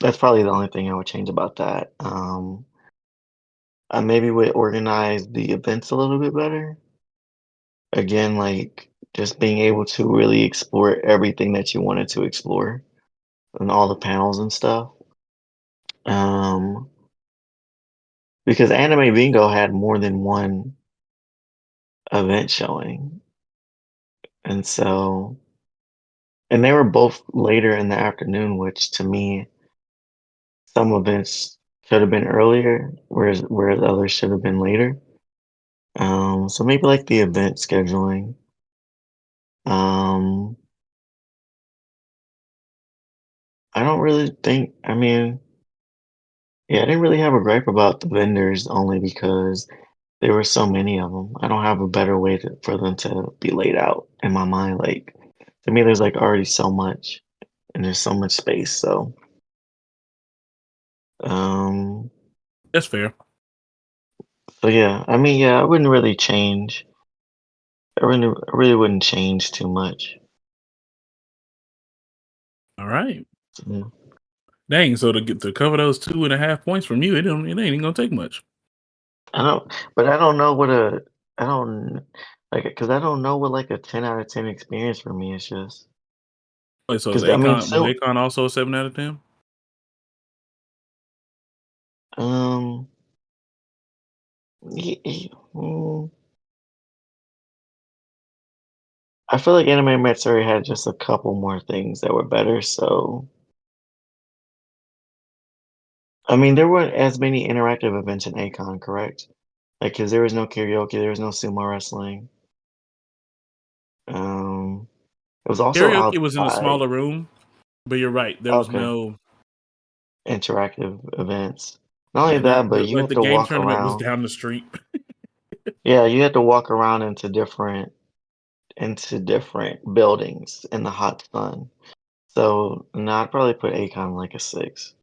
[SPEAKER 2] That's probably the only thing I would change about that. I maybe would organize the events a little bit better. Again, like just being able to really explore everything that you wanted to explore and all the panels and stuff. Um, because Anime Bingo had more than one event showing, and so and they were both later in the afternoon, which to me, some events should have been earlier, whereas others should have been later. So maybe like the event scheduling. Um, I don't really think. I mean, yeah, I didn't really have a gripe about the vendors only because there were so many of them. I don't have a better way for them to be laid out in my mind. Like to me, there's like already so much, and there's so much space. Um,
[SPEAKER 1] That's fair.
[SPEAKER 2] so yeah, I mean, yeah, I wouldn't really change. I really wouldn't change too much.
[SPEAKER 1] All right.
[SPEAKER 2] Yeah.
[SPEAKER 1] Dang. So to cover those 2.5 points from you, it ain't even gonna take much.
[SPEAKER 2] I don't know what I don't like because I don't know what like a 10 out of 10 experience for me is just
[SPEAKER 1] Wait, so is
[SPEAKER 2] because I mean,
[SPEAKER 1] Akon was
[SPEAKER 2] so
[SPEAKER 1] Akon also a 7 out of 10?
[SPEAKER 2] um, I feel like Anime Matsuri had just a couple more things that were better. So I mean, there weren't as many interactive events in Akon, correct? Like, because there was no karaoke, there was no sumo wrestling. Um, it was also
[SPEAKER 1] Karaoke was in a
[SPEAKER 2] outside.
[SPEAKER 1] smaller room, but you're right. There was
[SPEAKER 2] Okay,
[SPEAKER 1] no
[SPEAKER 2] interactive events. Not only
[SPEAKER 1] yeah.
[SPEAKER 2] that, but you
[SPEAKER 1] Like
[SPEAKER 2] had
[SPEAKER 1] the
[SPEAKER 2] to
[SPEAKER 1] game
[SPEAKER 2] walk
[SPEAKER 1] tournament was
[SPEAKER 2] around.
[SPEAKER 1] down the street.
[SPEAKER 2] Yeah, you had to walk around into different buildings in the hot sun. So, no, I'd probably put Akon like a 6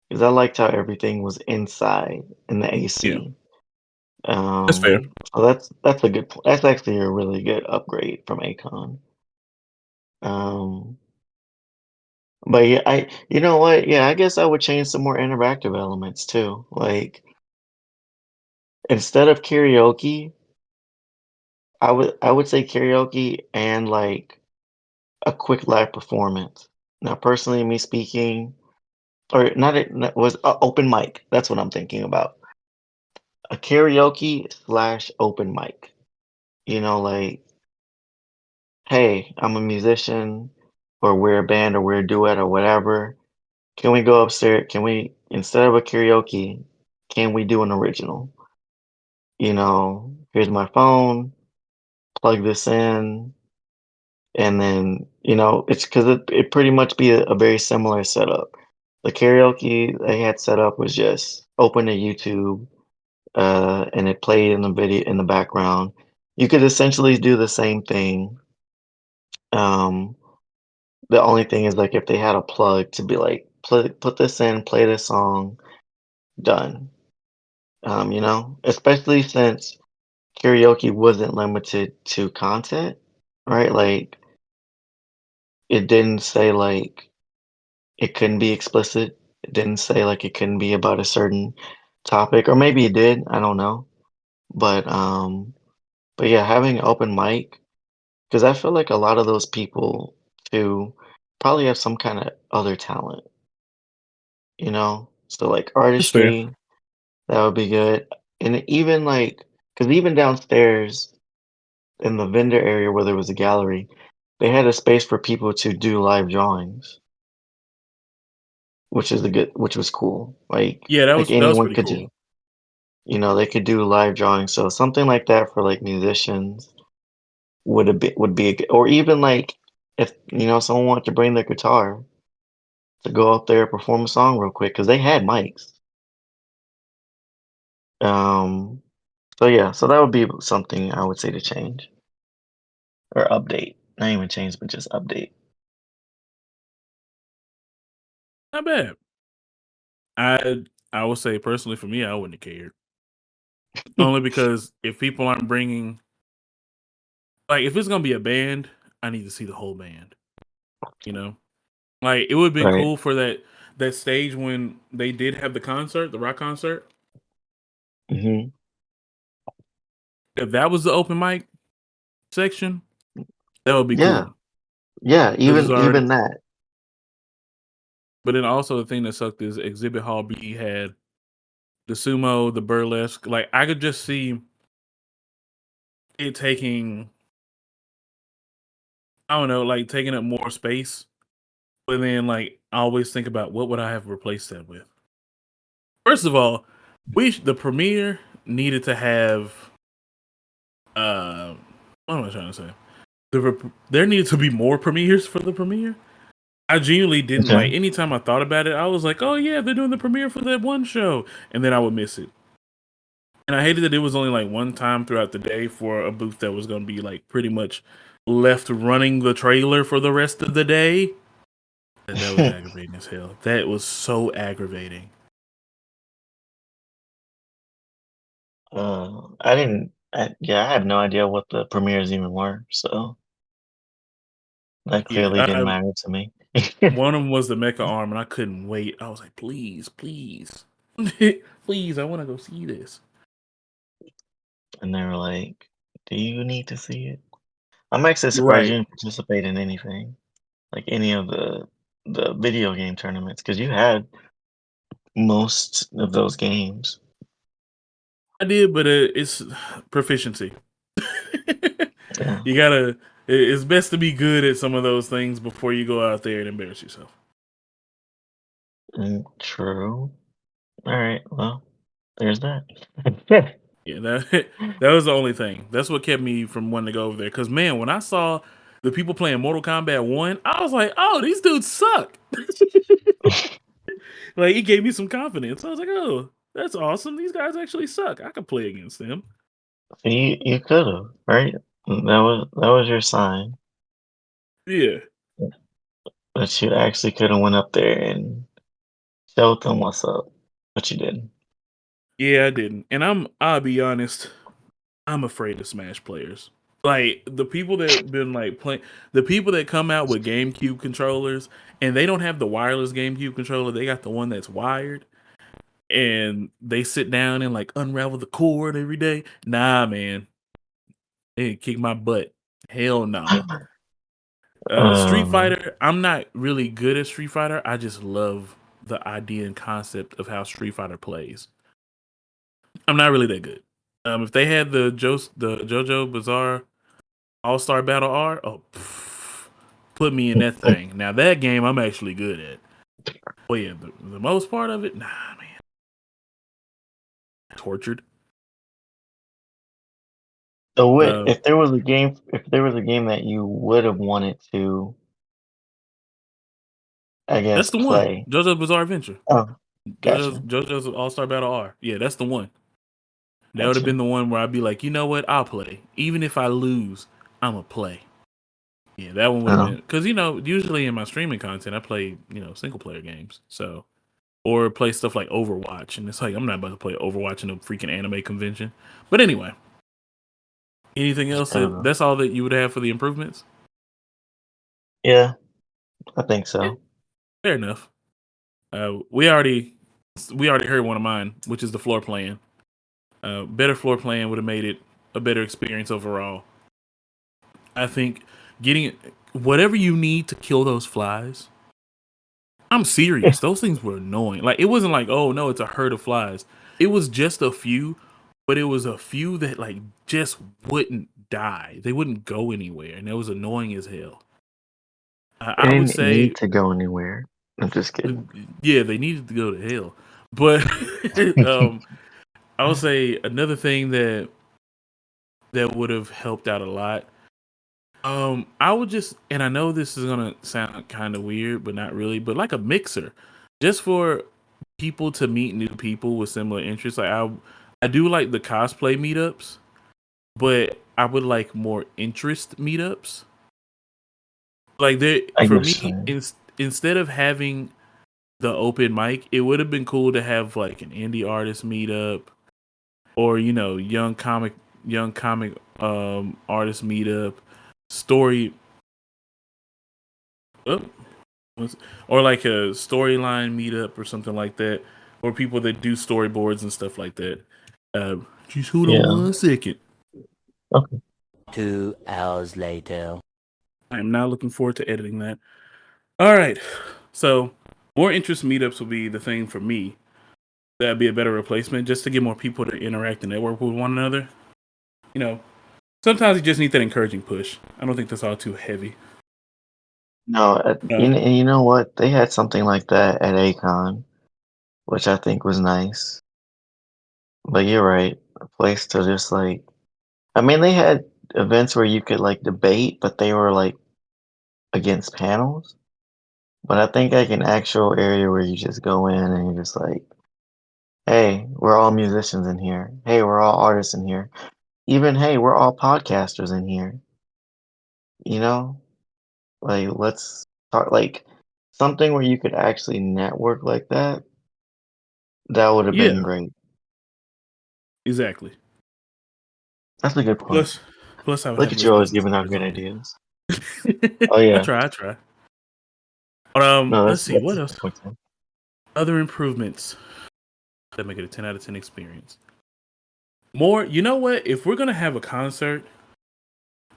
[SPEAKER 2] because I liked how everything was inside in the
[SPEAKER 1] Yeah,
[SPEAKER 2] AC.
[SPEAKER 1] that's fair.
[SPEAKER 2] So that's a good. That's actually a really good upgrade from Akon. Um, but yeah, I you know what? Yeah, I guess I would change some more interactive elements too. Like instead of karaoke, I would say karaoke and like a quick live performance. Now, personally, me speaking, or not was open mic. That's what I'm thinking about. A karaoke slash open mic. Like, hey, I'm a musician, or we're a band, or we're a duet, or whatever. Can we go upstairs? Can we, instead of a karaoke, can we do an original? Here's my phone, plug this in, and then, it's because it pretty much be a very similar setup. The karaoke they had set up was just open to YouTube, and it played in the video in the background. You could essentially do the same thing. Um, the only thing is like if they had a plug to be like, put this in, play this song, done. Especially since karaoke wasn't limited to content, right? Like it didn't say like it couldn't be explicit. It didn't say like it couldn't be about a certain topic, or maybe it did. I don't know. But yeah, having an open mic because I feel like a lot of those people too probably have some kind of other talent, So like
[SPEAKER 1] That's fair.
[SPEAKER 2] artistry, that would be good. And even like, because even downstairs in the vendor area where there was a gallery, they had a space for people to do live drawings, which was cool.
[SPEAKER 1] Yeah,
[SPEAKER 2] Like
[SPEAKER 1] that was
[SPEAKER 2] anyone
[SPEAKER 1] pretty
[SPEAKER 2] could just,
[SPEAKER 1] cool.
[SPEAKER 2] they could do live drawings. So something like that for like musicians would be or even like if someone wanted to bring their guitar to go up there and perform a song real quick because they had mics. Um, so yeah, so that would be something I would say to change or update. Not even change, but just update.
[SPEAKER 1] Not bad. I I would say personally for me, I wouldn't have cared. Only because if people aren't bringing like if it's gonna be a band, I need to see the whole band. You know, like it would have been
[SPEAKER 2] Right.
[SPEAKER 1] cool for that stage when they did have the concert, the rock concert.
[SPEAKER 2] Hmm.
[SPEAKER 1] If that was the open mic section, that would be
[SPEAKER 2] Yeah.
[SPEAKER 1] cool
[SPEAKER 2] Yeah.
[SPEAKER 1] because it's
[SPEAKER 2] Even
[SPEAKER 1] already.
[SPEAKER 2] that.
[SPEAKER 1] But then also the thing that sucked is Exhibit Hall B had the sumo, the burlesque. Like I could just see it taking, I don't know, like taking up more space. But then like I always think about what would I have replaced that with. First of all, the premiere needed to have uh what am I trying to say? There needed to be more premieres for the premiere. I genuinely didn't
[SPEAKER 2] Okay.
[SPEAKER 1] like anytime I thought about it, I was like, oh yeah, they're doing the premiere for that one show. And then I would miss it. And I hated that it was only like one time throughout the day for a booth that was gonna be like pretty much left running the trailer for the rest of the day. That was aggravating as hell. That was so aggravating.
[SPEAKER 2] I didn't. Yeah, I had no idea what the premieres even were, so that
[SPEAKER 1] Yeah,
[SPEAKER 2] clearly didn't matter to me.
[SPEAKER 1] One of them was the mecha arm, and I couldn't wait. I was like, please, please, please, I want to go see this.
[SPEAKER 2] And they were like, "Do you need to see it?" I'm actually surprised you
[SPEAKER 1] Right.
[SPEAKER 2] didn't participate in anything, like any of the video game tournaments, because you had most of those games.
[SPEAKER 1] I did, but it's proficiency.
[SPEAKER 2] Yeah,
[SPEAKER 1] You gotta. It's best to be good at some of those things before you go out there and embarrass yourself.
[SPEAKER 2] true. All right, well, there's that.
[SPEAKER 1] Yeah, that that was the only thing. That's what kept me from wanting to go over there. Because man, when I saw the people playing Mortal Kombat 1, I was like, oh, these dudes suck. Like it gave me some confidence. I was like, oh, that's awesome. These guys actually suck. I could play against them.
[SPEAKER 2] You could have, right? That was your sign
[SPEAKER 1] Yeah.
[SPEAKER 2] that you actually could have went up there and showed them what's up, but you didn't.
[SPEAKER 1] Yeah, I didn't. And I'll be honest, I'm afraid of Smash players. Like the people that been like playing, the people that come out with GameCube controllers and they don't have the wireless GameCube controller, they got the one that's wired and they sit down and like unravel the cord every day. Nah, man, they kick my butt. Hell no. Street
[SPEAKER 2] Um,
[SPEAKER 1] Fighter, I'm not really good at Street Fighter. I just love the idea and concept of how Street Fighter plays. I'm not really that good. If they had the JoJo Bizarre All Star Battle R, oh, put me in that thing. Now that game I'm actually good at. Oh yeah, the most part of it, nah, man, tortured.
[SPEAKER 2] so what
[SPEAKER 1] Uh,
[SPEAKER 2] if there was a game that you would have wanted to, I guess,
[SPEAKER 1] that's the one.
[SPEAKER 2] play?
[SPEAKER 1] JoJo's Bizarre Adventure.
[SPEAKER 2] Oh, gotcha,
[SPEAKER 1] JoJo's All Star Battle R. Yeah, that's the one. That would have
[SPEAKER 2] gotcha.
[SPEAKER 1] been the one where I'd be like, you know what, I'll play. Even if I lose, I'ma play. Yeah, that one would have been
[SPEAKER 2] Oh,
[SPEAKER 1] because usually in my streaming content I play single player games, so or play stuff like Overwatch, and it's like I'm not about to play Overwatch in a freaking anime convention. But anyway, anything
[SPEAKER 2] that's
[SPEAKER 1] else
[SPEAKER 2] fair enough.
[SPEAKER 1] that's all that you would have for the improvements?
[SPEAKER 2] Yeah, I think
[SPEAKER 1] Yeah,
[SPEAKER 2] so.
[SPEAKER 1] fair enough. We already heard one of mine, which is the floor plan. Better floor plan would have made it a better experience overall. I think getting whatever you need to kill those flies. I'm serious. Those things were annoying. Like it wasn't like, oh no, it's a herd of flies. It was just a few, but it was a few that like just wouldn't die. They wouldn't go anywhere, and it was annoying as hell.
[SPEAKER 2] They
[SPEAKER 1] I would
[SPEAKER 2] didn't need
[SPEAKER 1] say,
[SPEAKER 2] to go anywhere. I'm just kidding.
[SPEAKER 1] yeah, they needed to go to hell. But I would say another thing that would have helped out a lot. I would just, and I know this is gonna sound kind of weird, but not really, but like a mixer, just for people to meet new people with similar interests. Like I do like the cosplay meetups, but I would like more interest meetups. Like there,
[SPEAKER 2] I
[SPEAKER 1] for
[SPEAKER 2] guess
[SPEAKER 1] me,
[SPEAKER 2] so.
[SPEAKER 1] instead of having the open mic, it would have been cool to have like an indie artist meetup, or young comic artist meetup, story. Oh, or like a storyline meetup or something like that, or people that do storyboards and stuff like that. Just hold on
[SPEAKER 2] Yeah.
[SPEAKER 1] 1 second.
[SPEAKER 2] Okay.
[SPEAKER 3] 2 hours later.
[SPEAKER 1] I am now looking forward to editing that. All right, so more interest meetups will be the thing for me. That'd be a better replacement, just to get more people to interact and network with one another. You know, sometimes you just need that encouraging push. I don't think that's all too heavy.
[SPEAKER 2] No,
[SPEAKER 1] Uh,
[SPEAKER 2] you know what? They had something like that at Acon, which I think was nice. But you're right. A place to just like, I mean, they had events where you could like debate, but they were like against panels. But I think like an actual area where you just go in and you're just like, hey, we're all musicians in here. Hey, we're all artists in here. Even hey, we're all podcasters in here. You know, like let's start like something where you could actually network like that. That would have been
[SPEAKER 1] yeah,
[SPEAKER 2] great.
[SPEAKER 1] exactly.
[SPEAKER 2] That's a good point.
[SPEAKER 1] Plus, plus I would
[SPEAKER 2] Look
[SPEAKER 1] have
[SPEAKER 2] at you
[SPEAKER 1] less
[SPEAKER 2] always
[SPEAKER 1] business
[SPEAKER 2] giving out
[SPEAKER 1] cards
[SPEAKER 2] good
[SPEAKER 1] on me.
[SPEAKER 2] ideas. Oh yeah.
[SPEAKER 1] I try.
[SPEAKER 2] No,
[SPEAKER 1] Let's see what
[SPEAKER 2] that's
[SPEAKER 1] else.
[SPEAKER 2] 10.
[SPEAKER 1] Other improvements that make it a 10 out of 10 experience. More, you know what? If we're gonna have a concert,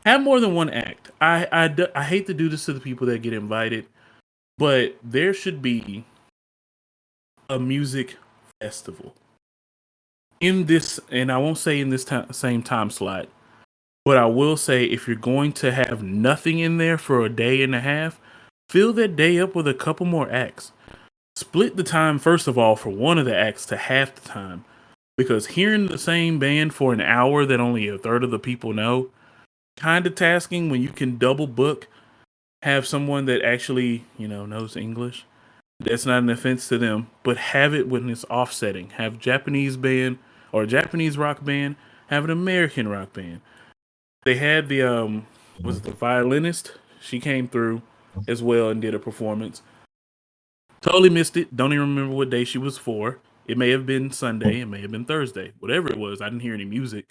[SPEAKER 1] have more than one act. I hate to do this to the people that get invited, but there should be a music festival in this, and I won't say in this same time slot, but I will say if you're going to have nothing in there for a day and a half, fill that day up with a couple more acts. Split the time, first of all, for one of the acts to half the time, because hearing the same band for an hour that only a third of the people know, kind of tasking when you can double book, have someone that actually, knows English. That's not an offense to them, but have it when it's offsetting. Have Japanese band or Japanese rock band, have an American rock band. They had the was it the violinist? She came through as well and did a performance. Totally missed it. Don't even remember what day she was for. It may have been Sunday, it may have been Thursday. Whatever it was, I didn't hear any music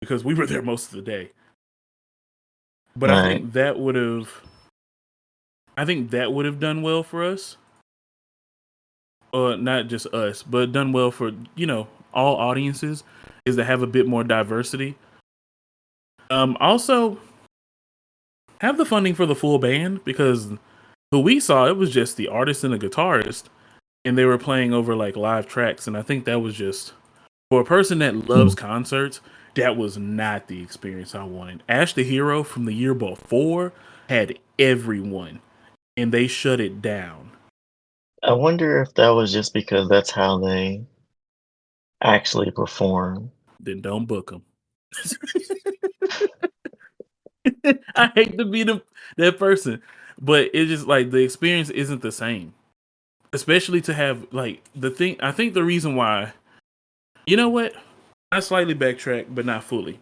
[SPEAKER 1] because we were there most of the day. But
[SPEAKER 2] Right.
[SPEAKER 1] I think that would have done well for us. Not just us, but done well for, all audiences, is to have a bit more diversity. Also have the funding for the full band, because who we saw, it was just the artist and the guitarist, and they were playing over like live tracks, and I think that was just, for a person that loves concerts, that was not the experience I wanted. Ash the Hero from the year before had everyone, and they shut it down.
[SPEAKER 2] I wonder if that was just because that's how they actually perform.
[SPEAKER 1] Then don't book them. I hate to be that person, but it's just like the experience isn't the same. Especially to have like the thing. I think the reason why, you know what? I slightly backtrack, but not fully.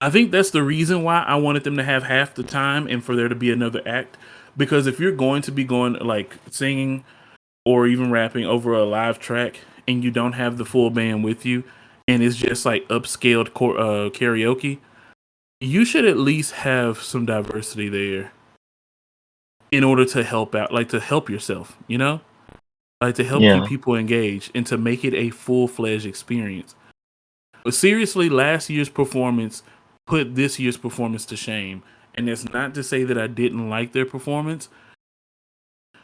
[SPEAKER 1] I think that's the reason why I wanted them to have half the time and for there to be another act. Because if you're going to be going like singing or even rapping over a live track and you don't have the full band with you, and it's just like upscaled karaoke, you should at least have some diversity there in order to help out, like to help yourself, like to help keep
[SPEAKER 2] Yeah.
[SPEAKER 1] people engaged and to make it a full-fledged experience. But seriously, last year's performance put this year's performance to shame. And it's not to say that I didn't like their performance.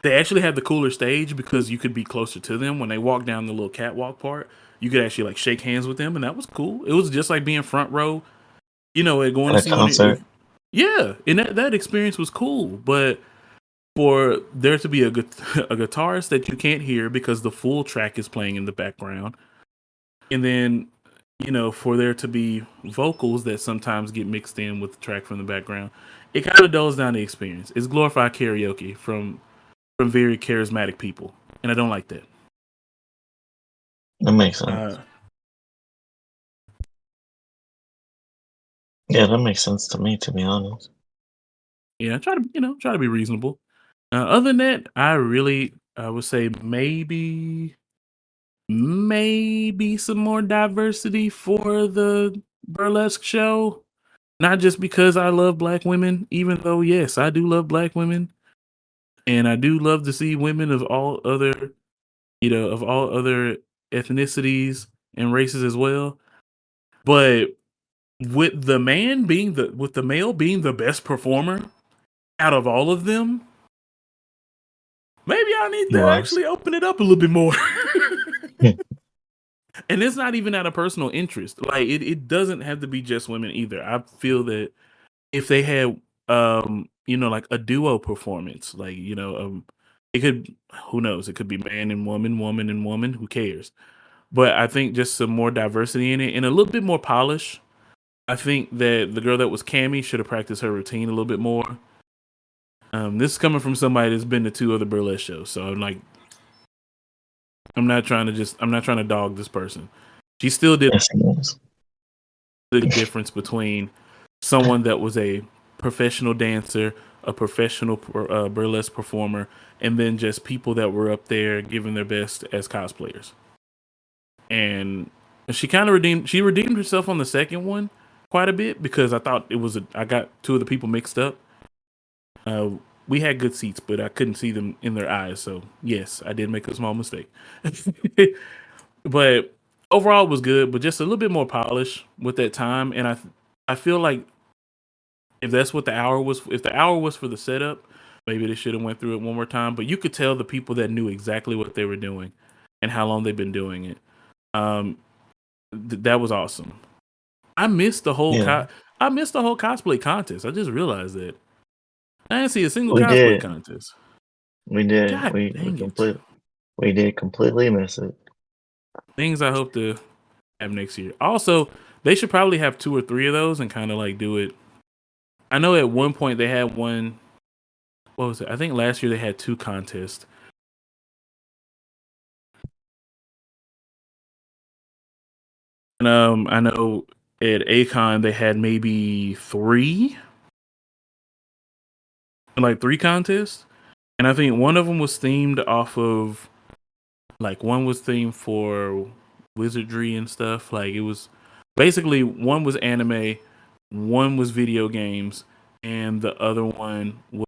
[SPEAKER 1] They actually had the cooler stage because you could be closer to them. When they walked down the little catwalk part, you could actually like shake hands with them, and that was cool. It was just like being front row, at going
[SPEAKER 2] At
[SPEAKER 1] to
[SPEAKER 2] a
[SPEAKER 1] see one.
[SPEAKER 2] concert.
[SPEAKER 1] Yeah, and that experience was cool. But for there to be a guitarist that you can't hear because the full track is playing in the background, and then for there to be vocals that sometimes get mixed in with the track from the background, it kind of dulls down the experience. It's glorified karaoke from very charismatic people, and I don't like that.
[SPEAKER 2] That makes sense. Yeah, that makes sense to me, to be honest.
[SPEAKER 1] Yeah, try to be reasonable. Other than that, I would say maybe some more diversity for the burlesque show. Not just because I love black women, even though yes, I do love black women, and I do love to see women of all other ethnicities and races as well. But with the male being the best performer out of all of them, maybe I need
[SPEAKER 2] He
[SPEAKER 1] to
[SPEAKER 2] was.
[SPEAKER 1] actually open it up a little bit more. And it's not even out of personal interest. Like it doesn't have to be just women either. I feel that if they had like a duo performance, like, it could, who knows, it could be man and woman, woman and woman, who cares? But I think just some more diversity in it and a little bit more polish. I think that the girl that was Cammy should have practiced her routine a little bit more. This is coming from somebody that's been to 2 other burlesque shows, so I'm like, I'm not trying to dog this person. She still did
[SPEAKER 2] Yes, he was.
[SPEAKER 1] the difference between someone that was a professional dancer, a professional burlesque performer, and then just people that were up there giving their best as cosplayers. And she kind of redeemed herself on the second one quite a bit because I thought I got 2 of the people mixed up. we had good seats, but I couldn't see them in their eyes. So yes, I did make a small mistake. But overall, it was good, but just a little bit more polish with that time. And I feel like if that's what the hour was, if the hour was for the setup, maybe they should have went through it one more time. But you could tell the people that knew exactly what they were doing and how long they've been doing it. Um, that was awesome. I missed the whole
[SPEAKER 2] Yeah,
[SPEAKER 1] I missed the whole cosplay contest. I just realized that I didn't see a single
[SPEAKER 2] we
[SPEAKER 1] cosplay
[SPEAKER 2] did.
[SPEAKER 1] contest.
[SPEAKER 2] We did.
[SPEAKER 1] God
[SPEAKER 2] We
[SPEAKER 1] dang it!
[SPEAKER 2] we did completely miss it.
[SPEAKER 1] Things I hope to have next year. Also, they should probably have 2 or 3 of those and kind of like do it. I know at one point they had one. What was it? I think last year they had 2 contests. And I know at Acon they had maybe 3, like 3 contests. And I think one of them was themed off of, like, one was themed for wizardry and stuff. Like, it was basically one was anime, one was video games, and the other one was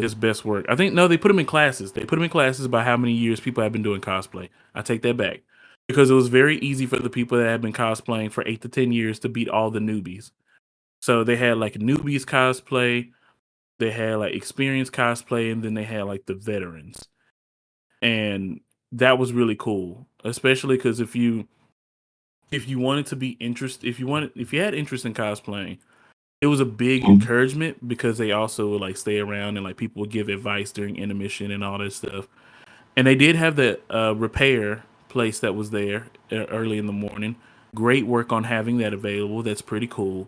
[SPEAKER 1] his best work. I think, no, they put them in classes. They put them in classes by how many years people have been doing cosplay. I take that back because it was very easy for the people that have been cosplaying for 8 to 10 years to beat all the newbies. So they had like newbies cosplay, they had like experienced cosplay, and then they had like the veterans. And that was really cool, especially because if you wanted to be interested, if you had interest in cosplaying, it was a big
[SPEAKER 2] Mhm.
[SPEAKER 1] encouragement because they also would like stay around and like people would give advice during intermission and all that stuff. And they did have the repair place that was there early in the morning. Great work on having that available. That's pretty cool.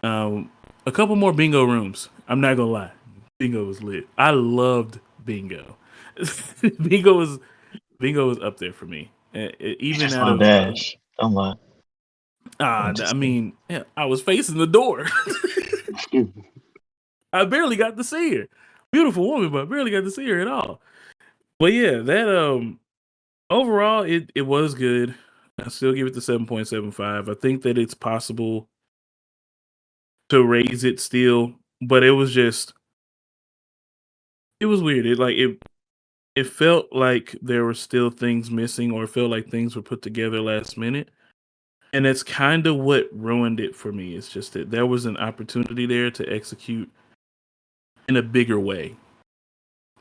[SPEAKER 1] Um, a couple more bingo rooms. I'm not gonna lie, bingo was lit. I loved bingo. bingo was bingo was up there for me.
[SPEAKER 2] You
[SPEAKER 1] Even
[SPEAKER 2] just
[SPEAKER 1] out
[SPEAKER 2] love
[SPEAKER 1] of
[SPEAKER 2] Dash. Come on. I'm
[SPEAKER 1] I
[SPEAKER 2] just kidding.
[SPEAKER 1] mean, yeah, I was facing the door. I barely got to see her. Beautiful woman, but I barely got to see her at all. But yeah, that overall it was good. I still give it the 7.75. I think that it's possible to raise it still, but it was just it was weird. It felt like there were still things missing, or it felt like things were put together last minute. And it's kind of what ruined it for me. It's just that there was an opportunity there to execute in a bigger way.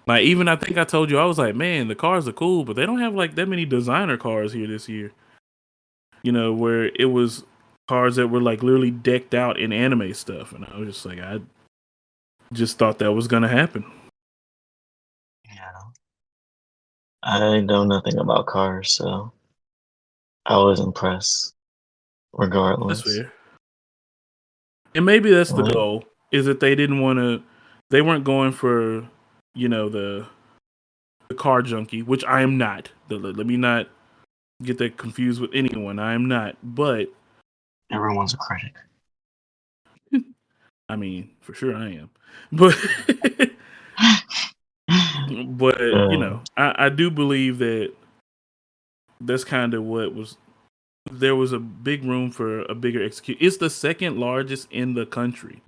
[SPEAKER 1] Like, even I think I told you, I was like, man, the cars are cool, but they don't have like that many designer cars here this year. You know, where it was cars that were like literally decked out in anime stuff. And I was just like, I just thought that was gonna happen.
[SPEAKER 2] Yeah. I know nothing about cars, so I was impressed
[SPEAKER 1] That's
[SPEAKER 2] regardless.
[SPEAKER 1] fair. And maybe that's the
[SPEAKER 2] Like,
[SPEAKER 1] goal, is that they didn't want to, they weren't going for, you know, the car junkie, which I am not. Let me not get that confused with anyone. I am not. But
[SPEAKER 2] everyone's a critic.
[SPEAKER 1] I mean, for sure I am. But but you
[SPEAKER 2] uh,
[SPEAKER 1] know, I do believe that that's kind of what was. There was a big room for a bigger execute. It's the second largest in the country.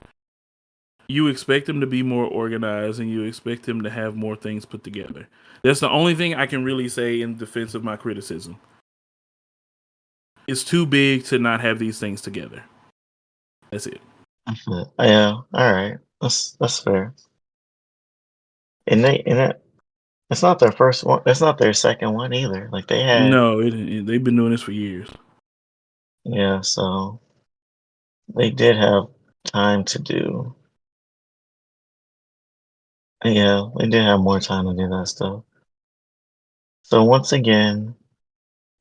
[SPEAKER 1] You expect them to be more organized, and you expect them to have more things put together. That's the only thing I can really say in defense of my criticism. It's too big to not have these things together. That's it.
[SPEAKER 2] yeah, all right. That's fair. And that it's not their first one. It's not their second one either. Like they had,
[SPEAKER 1] No, they've been doing this for years.
[SPEAKER 2] yeah. So they did have time to do. Yeah, they did have more time to do that stuff. So once again,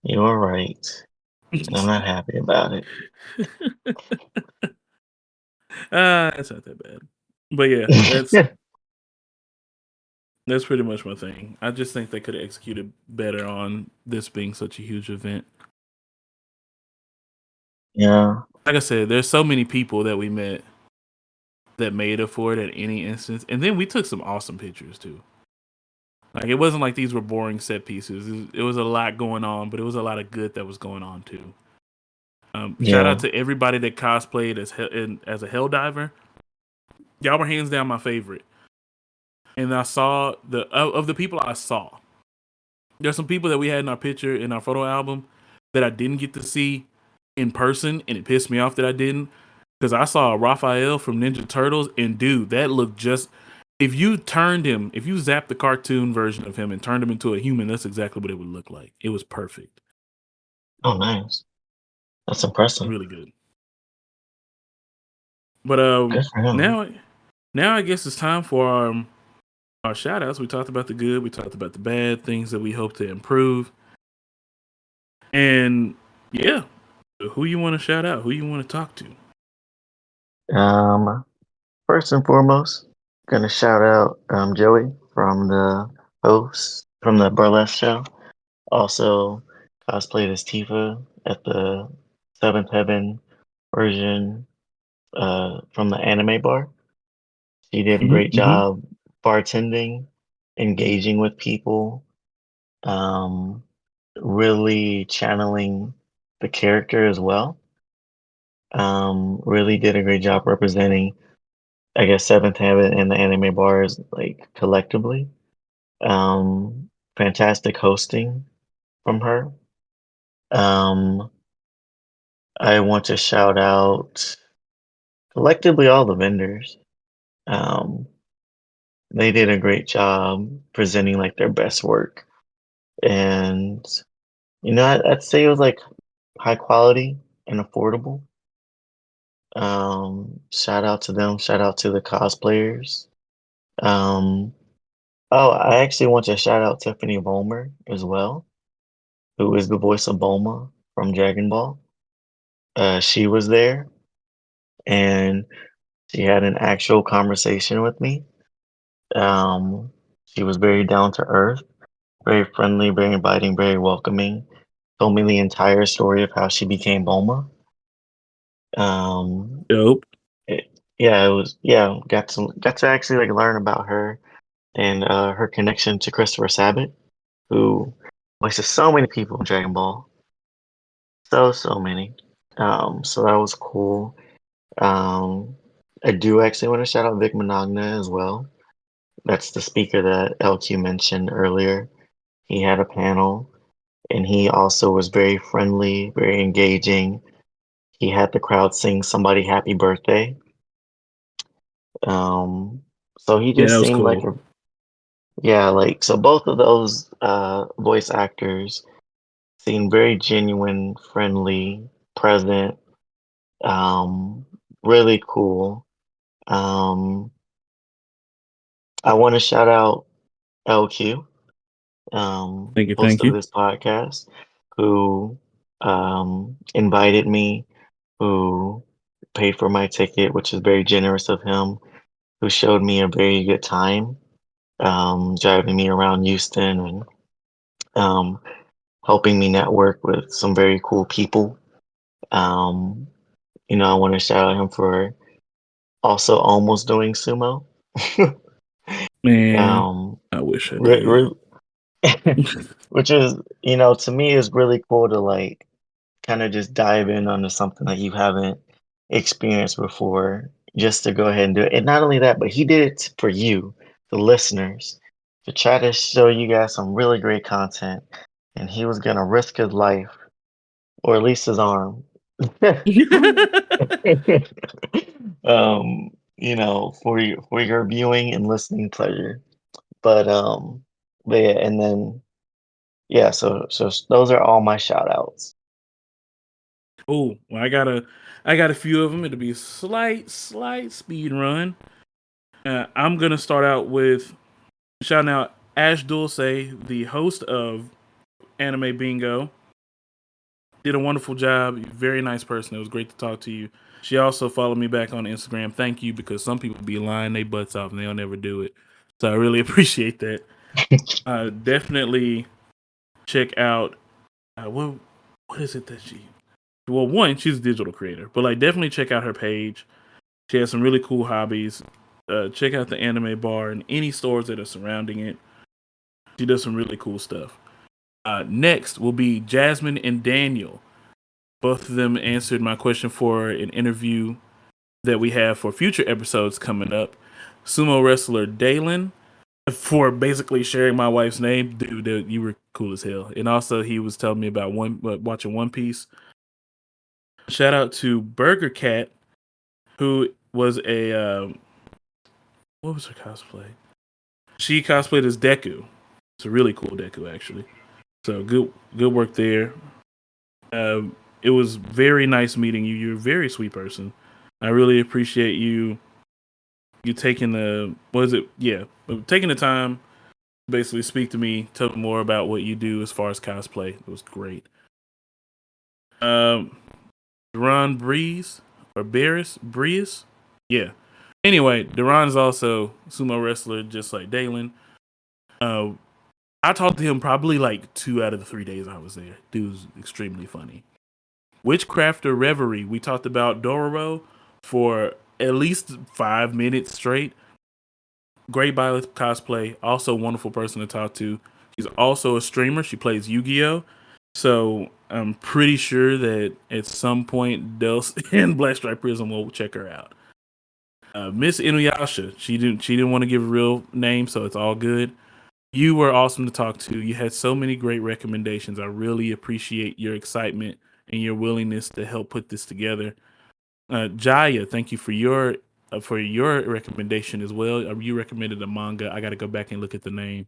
[SPEAKER 2] you were right, and I'm not happy about it.
[SPEAKER 1] It's not that bad. But yeah, that's pretty much my thing. I just think they could have executed better on this being such a huge event.
[SPEAKER 2] Yeah,
[SPEAKER 1] Like I said, there's so many people that we met that made up for it at any instance, and then we took some awesome pictures too. Like, it wasn't like these were boring set pieces. It was a lot going on, but it was a lot of good that was going on too. Shout
[SPEAKER 2] yeah.
[SPEAKER 1] out to everybody that cosplayed as a Helldiver. Y'all were hands down my favorite. And I saw of the people I saw. There's some people that we had in our picture in our photo album that I didn't get to see in person, and it pissed me off that I didn't. Because I saw Raphael from Ninja Turtles, and dude, that looked just. If you zapped the cartoon version of him and turned him into a human, that's exactly what it would look like. It was perfect.
[SPEAKER 2] Oh, nice. That's impressive.
[SPEAKER 1] Really good. But
[SPEAKER 2] Good for him.
[SPEAKER 1] now I guess it's time for our shout outs. We talked about the good, we talked about the bad, things that we hope to improve. And yeah, who you want to shout out? Who you want to talk to?
[SPEAKER 2] First and foremost, gonna shout out Joey from the from the burlesque show. Also cosplayed as Tifa at the Seventh Heaven version from the anime bar. She did a great
[SPEAKER 1] Mm-hmm.
[SPEAKER 2] job bartending, engaging with people, um, really channeling the character as well. Really did a great job representing, I guess, Seventh Heaven and the anime bars like collectively. Fantastic hosting from her. Um, I want to shout out collectively all the vendors. Um, they did a great job presenting like their best work, and I'd say it was like high quality and affordable. Shout out to them. Shout out to the cosplayers. Um, oh, I actually want to shout out Tiffany Vollmer as well, who is the voice of Bulma from Dragon Ball. She was there and she had an actual conversation with me. Um, she was very down to earth, very friendly, very inviting, very welcoming. Told me the entire story of how she became Bulma. Um,
[SPEAKER 1] Dope.
[SPEAKER 2] yeah, it was got to actually like learn about her and her connection to Christopher Sabat, who voices so many people in Dragon Ball. So many. So that was cool. I do actually want to shout out Vic Monogna as well. That's the speaker that LQ mentioned earlier. He had a panel and he also was very friendly, very engaging. He had the crowd sing somebody happy birthday. Um, so he
[SPEAKER 1] Yeah, that
[SPEAKER 2] just
[SPEAKER 1] was
[SPEAKER 2] seemed like
[SPEAKER 1] cool.
[SPEAKER 2] a yeah, like so both of those voice actors seemed very genuine, friendly, present, um, really cool. Um, I want to shout out LQ,
[SPEAKER 1] Thank you,
[SPEAKER 2] host
[SPEAKER 1] thank
[SPEAKER 2] of
[SPEAKER 1] you.
[SPEAKER 2] this podcast, who invited me, who paid for my ticket, which is very generous of him, who showed me a very good time, driving me around Houston and um, helping me network with some very cool people. Um, I want to shout out him for also almost doing sumo.
[SPEAKER 1] Man,
[SPEAKER 2] um,
[SPEAKER 1] I wish I
[SPEAKER 2] re-
[SPEAKER 1] did.
[SPEAKER 2] re- which is, to me is really cool to like kind of just dive in onto something that you haven't experienced before, just to go ahead and do it. And not only that, but he did it for you, the listeners, to try to show you guys some really great content. And he was gonna risk his life, or at least his arm. For your viewing and listening pleasure. But yeah, and then yeah, so those are all my shout outs.
[SPEAKER 1] Oh, well, I got a few of them. It'll be a slight speed run. I'm gonna start out with shouting out Ash Dulce, the host of Anime Bingo. Did a wonderful job. Very nice person. It was great to talk to you. She also followed me back on Instagram. Thank you, because some people be lying their butts off and they'll never do it. So I really appreciate that. Definitely check out what is it that she. Well, one, she's a digital creator, but like definitely check out her page. She has some really cool hobbies. Check out the anime bar and any stores that are surrounding it. She does some really cool stuff. Next will be Jasmine and Daniel. Both of them answered my question for an interview that we have for future episodes coming up. Sumo wrestler Dalen, for basically sharing my wife's name. Dude, you were cool as hell. And also, he was telling me about watching One Piece. Shout out to Burger Cat, who was what was her cosplay? She cosplayed as Deku. It's a really cool Deku, actually. So good work there. It was very nice meeting you. You're a very sweet person. I really appreciate you taking taking the time to basically speak to me, tell me more about what you do as far as cosplay. It was great. Duran Breeze or Breeze? Yeah. Anyway, Duran is also a sumo wrestler just like Dalen. I talked to him probably like 2 out of the 3 days I was there. Dude was extremely funny. Witchcrafter Reverie, we talked about Dororo for at least 5 minutes straight. Great Violet cosplay, also a wonderful person to talk to. She's also a streamer. She plays Yu-Gi-Oh! So I'm pretty sure that at some point Dels and Black-Striped Prism will check her out. Miss Inuyasha, she didn't want to give a real name, so it's all good. You were awesome to talk to. You had so many great recommendations. I really appreciate your excitement and your willingness to help put this together. Jaya, thank you for your recommendation as well. You recommended a manga. I got to go back and look at the name.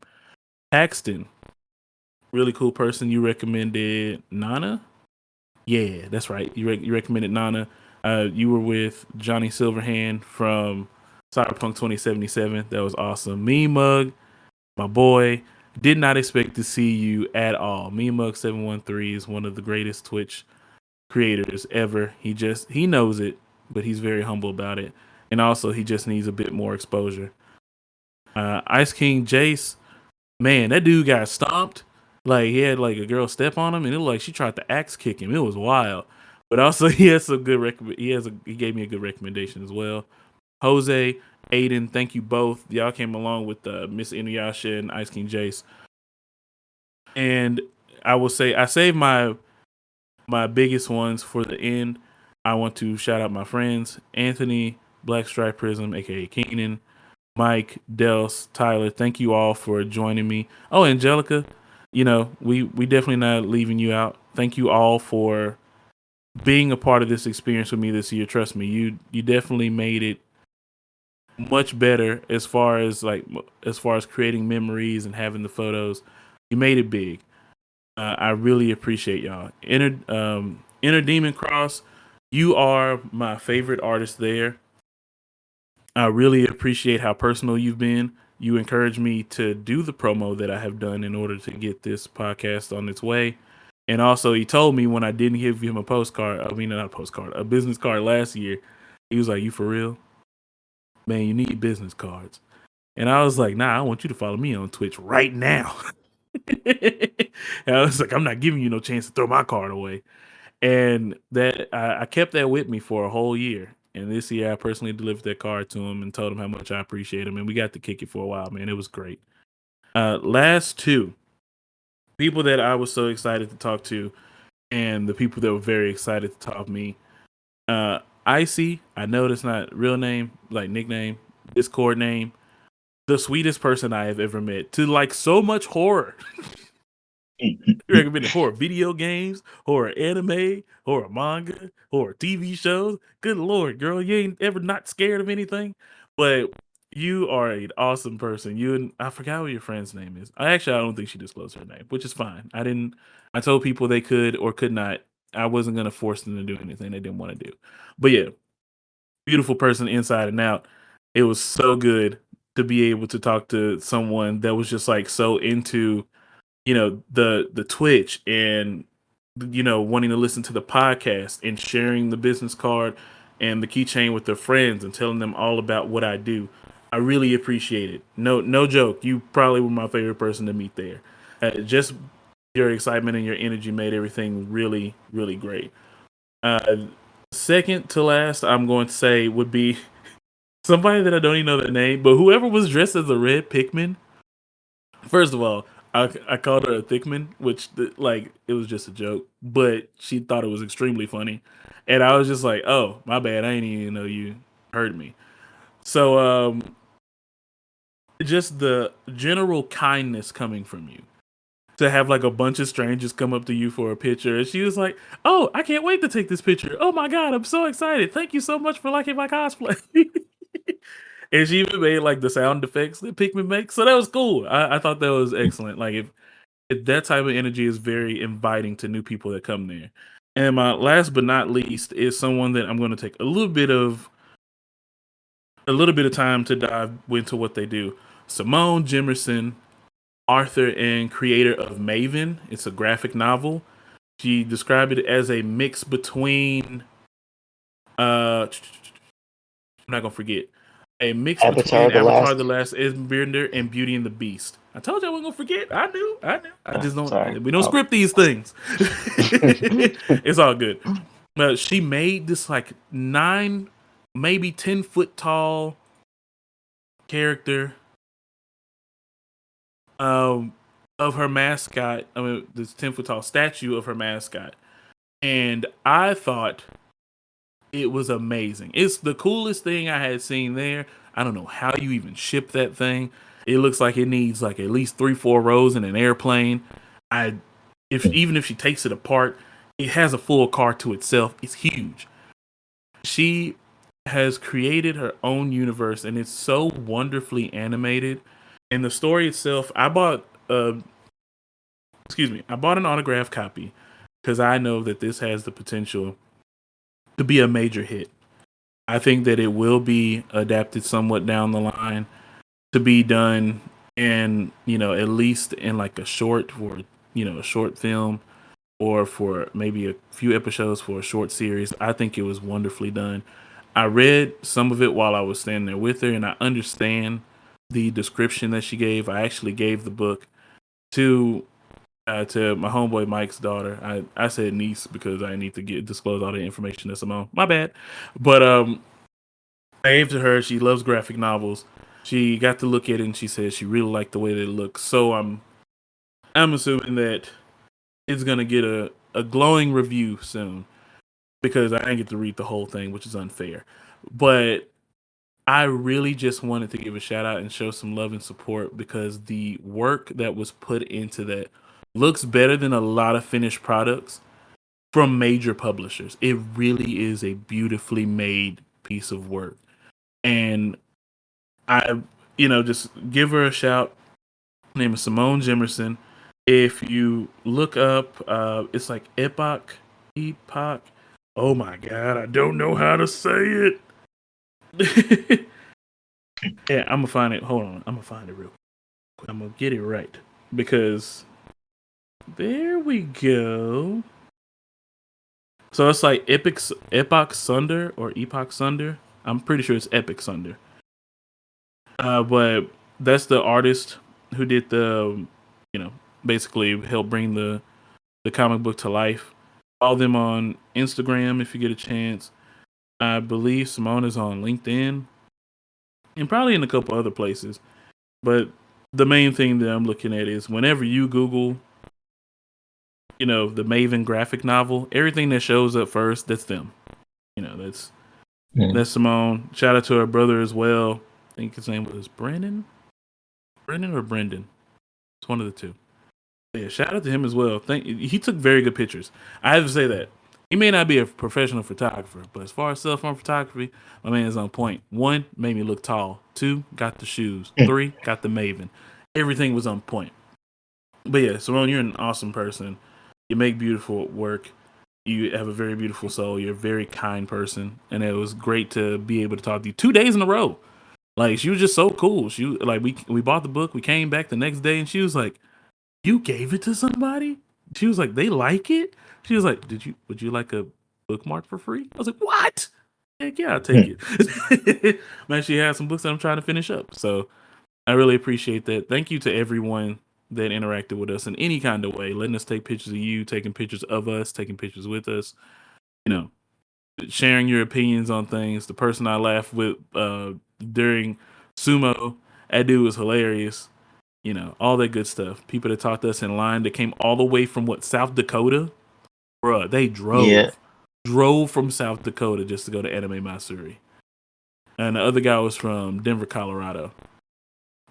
[SPEAKER 1] Paxton, really cool person. You recommended Nana. Yeah, that's right. You recommended Nana. You were with Johnny Silverhand from Cyberpunk 2077. That was awesome. Me Mug, my boy. Did not expect to see you at all. Me Mug 713 is one of the greatest Twitch creators ever. He knows it, but he's very humble about it. And also he just needs a bit more exposure. Ice King Jace, man, that dude got stomped. Like he had like a girl step on him and it looked like she tried to axe kick him. It was wild. But also he has some good he gave me a good recommendation as well. Jose, Aiden, thank you both. Y'all came along with Miss Inuyasha and Ice King Jace. And I will say I saved my biggest ones for the end. I want to shout out my friends, Anthony, Black-Striped Prism, aka Keenan, Mike, Dels, Tyler. Thank you all for joining me. Oh, Angelica, we definitely not leaving you out. Thank you all for being a part of this experience with me this year. Trust me, you definitely made it much better as far as creating memories and having the photos. You made it big. I really appreciate y'all. Inner Demon Cross, you are my favorite artist there. I really appreciate how personal you've been. You encouraged me to do the promo that I have done in order to get this podcast on its way. And also, he told me when I didn't give him a business card last year, he was like, "You for real? Man, you need business cards." And I was like, "Nah, I want you to follow me on Twitch right now." And I was like, "I'm not giving you no chance to throw my card away." And that I kept that with me for a whole year. And this year, I personally delivered that card to him and told him how much I appreciate him. And we got to kick it for a while, man. It was great. Last two people that I was so excited to talk to, and the people that were very excited to talk to me. Icy, I know that's not real name, like nickname, Discord name. The sweetest person I have ever met. To like so much horror. You recommended horror video games, horror anime, horror manga, horror TV shows. Good Lord, girl, you ain't ever not scared of anything. But you are an awesome person. I forgot what your friend's name is. I don't think she disclosed her name, which is fine. I told people they could or could not. I wasn't gonna force them to do anything they didn't want to do. But yeah, beautiful person inside and out. It was so good to be able to talk to someone that was just like so into the Twitch and wanting to listen to the podcast and sharing the business card and the keychain with their friends and telling them all about what I do. I really appreciate it. No joke. You probably were my favorite person to meet there. Just your excitement and your energy made everything really, really great. Second to last, I'm going to say would be somebody that I don't even know their name, but whoever was dressed as a red Pikmin. First of all, I called her a thickman, which like it was just a joke, but she thought it was extremely funny, and I was just like, "Oh, my bad. I didn't even know you heard me." So, just the general kindness coming from you to have like a bunch of strangers come up to you for a picture, and she was like, "Oh, I can't wait to take this picture. Oh my god, I'm so excited! Thank you so much for liking my cosplay." And she even made like the sound effects that Pikmin makes, so that was cool. I thought that was excellent. Like if that type of energy is very inviting to new people that come there. And my last but not least is someone that I'm going to take a little bit of time to dive into what they do. Simone Jimerson, author and creator of Maven. It's a graphic novel. She described it as a mix between I'm not gonna forget. A mix
[SPEAKER 2] Avatar:
[SPEAKER 1] between
[SPEAKER 2] The
[SPEAKER 1] Avatar the
[SPEAKER 2] Last.
[SPEAKER 1] Last Airbender and Beauty and the Beast. I told you I wasn't gonna forget. I knew. I just
[SPEAKER 2] Sorry.
[SPEAKER 1] don't we don't script these things. It's all good. She made this like 9, maybe 10-foot tall character um of her mascot. I mean, this 10-foot tall statue of her mascot. And I thought it was amazing. It's the coolest thing I had seen there. I don't know how you even ship that thing. It looks like it needs like at least 3-4 rows in an airplane. I if even if she takes it apart, it has a full car to itself. It's huge. She has created her own universe and it's so wonderfully animated. And the story itself, I bought an autographed copy because I know that this has the potential to be a major hit. I think that it will be adapted somewhat down the line to be done in, at least in like a short or, a short film or for maybe a few episodes for a short series. I think it was wonderfully done. I read some of it while I was standing there with her, and I understand the description that she gave. I actually gave the book to my homeboy Mike's daughter. I said niece because I need to disclose all the information that's Simone. My bad, but I gave to her. She loves graphic novels. She got to look at it and she said she really liked the way that it looks. So I'm assuming that it's gonna get a glowing review soon because I didn't get to read the whole thing, which is unfair. But I really just wanted to give a shout out and show some love and support because the work that was put into that looks better than a lot of finished products from major publishers. It really is a beautifully made piece of work. And I, just give her a shout. Her name is Simone Jimerson. If you look up, it's like Epoch. Oh my God, I don't know how to say it. Yeah, I'm gonna find it. Hold on, I'm gonna find it real quick. I'm gonna get it right because there we go. So it's like Epoch Sunder or Epoch Sunder. I'm pretty sure it's Epic Sunder. But that's the artist who did the, you know, basically help bring the comic book to life. Follow them on Instagram if you get a chance. I believe Simone is on LinkedIn and probably in a couple other places. But the main thing that I'm looking at is whenever you Google, the Maven graphic novel, everything that shows up first, that's them. That's Simone. Shout out to her brother as well. I think his name was Brendan or Brendan. It's one of the two. Yeah, shout out to him as well. He took very good pictures. I have to say that. He may not be a professional photographer, but as far as cell phone photography, my man is on point. 1, made me look tall. 2, got the shoes. 3, got the Maven. Everything was on point. But yeah, Simone, you're an awesome person. You make beautiful work. You have a very beautiful soul. You're a very kind person, and it was great to be able to talk to you 2 days in a row. Like she was just so cool. She like we bought the book. We came back the next day, and she was like, "You gave it to somebody?" She was like, "They like it." She was like, Would you like a bookmark for free?" I was like, "What? Heck yeah, I'll take it." Man, she has some books that I'm trying to finish up. So I really appreciate that. Thank you to everyone that interacted with us in any kind of way, letting us take pictures of you, taking pictures of us, taking pictures with us, you know, sharing your opinions on things. The person I laughed with during sumo, that dude was hilarious. you know, all that good stuff. People that talked to us in line that came all the way from South Dakota, bruh. They
[SPEAKER 2] Yeah.
[SPEAKER 1] drove from South Dakota just to go to Anime Matsuri. And the other guy was from Denver, Colorado.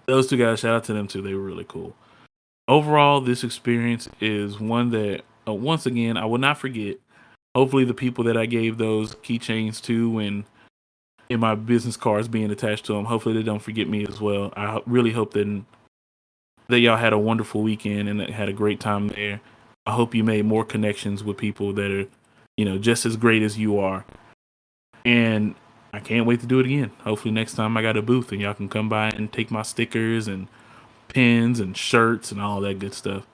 [SPEAKER 1] Those two guys, shout out to them too. They were really cool. Overall, this experience is one that, once again, I will not forget. Hopefully, the people that I gave those keychains to and in my business cards being attached to them, hopefully they don't forget me as well. I really hope that y'all had a wonderful weekend and that had a great time there. I hope you made more connections with people that are, you know, just as great as you are. And I can't wait to do it again. Hopefully next time I got a booth and y'all can come by and take my stickers and pins and shirts and all that good stuff.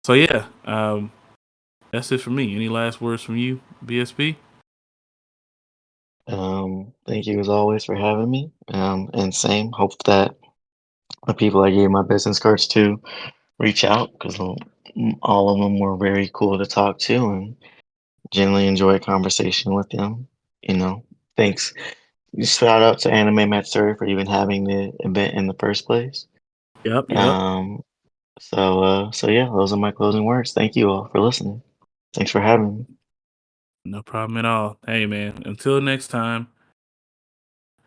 [SPEAKER 1] So yeah, that's it for me. Any last words from you, BSP?
[SPEAKER 2] Thank you as always for having me. And same, hope that the people I gave my business cards to reach out because all of them were very cool to talk to and generally enjoy a conversation with them. You know, thanks. Shout out to Anime Matsuri for even having the event in the first place.
[SPEAKER 1] Yep.
[SPEAKER 2] Um, so yeah, those are my closing words. Thank you all for listening. Thanks for having me.
[SPEAKER 1] No problem at all. Hey man, until next time.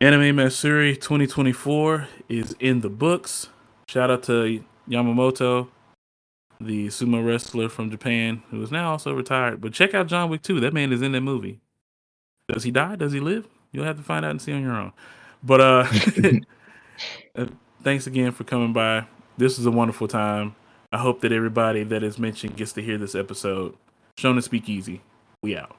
[SPEAKER 1] Anime Matsuri 2024 is in the books. Shout out to Yamamoto, the sumo wrestler from Japan, who is now also retired. But check out John Wick 2. That man is in that movie. Does he die? Does he live? You'll have to find out and see on your own. But thanks again for coming by. This was a wonderful time. I hope that everybody that is mentioned gets to hear this episode. Shonen Speakeasy. We out.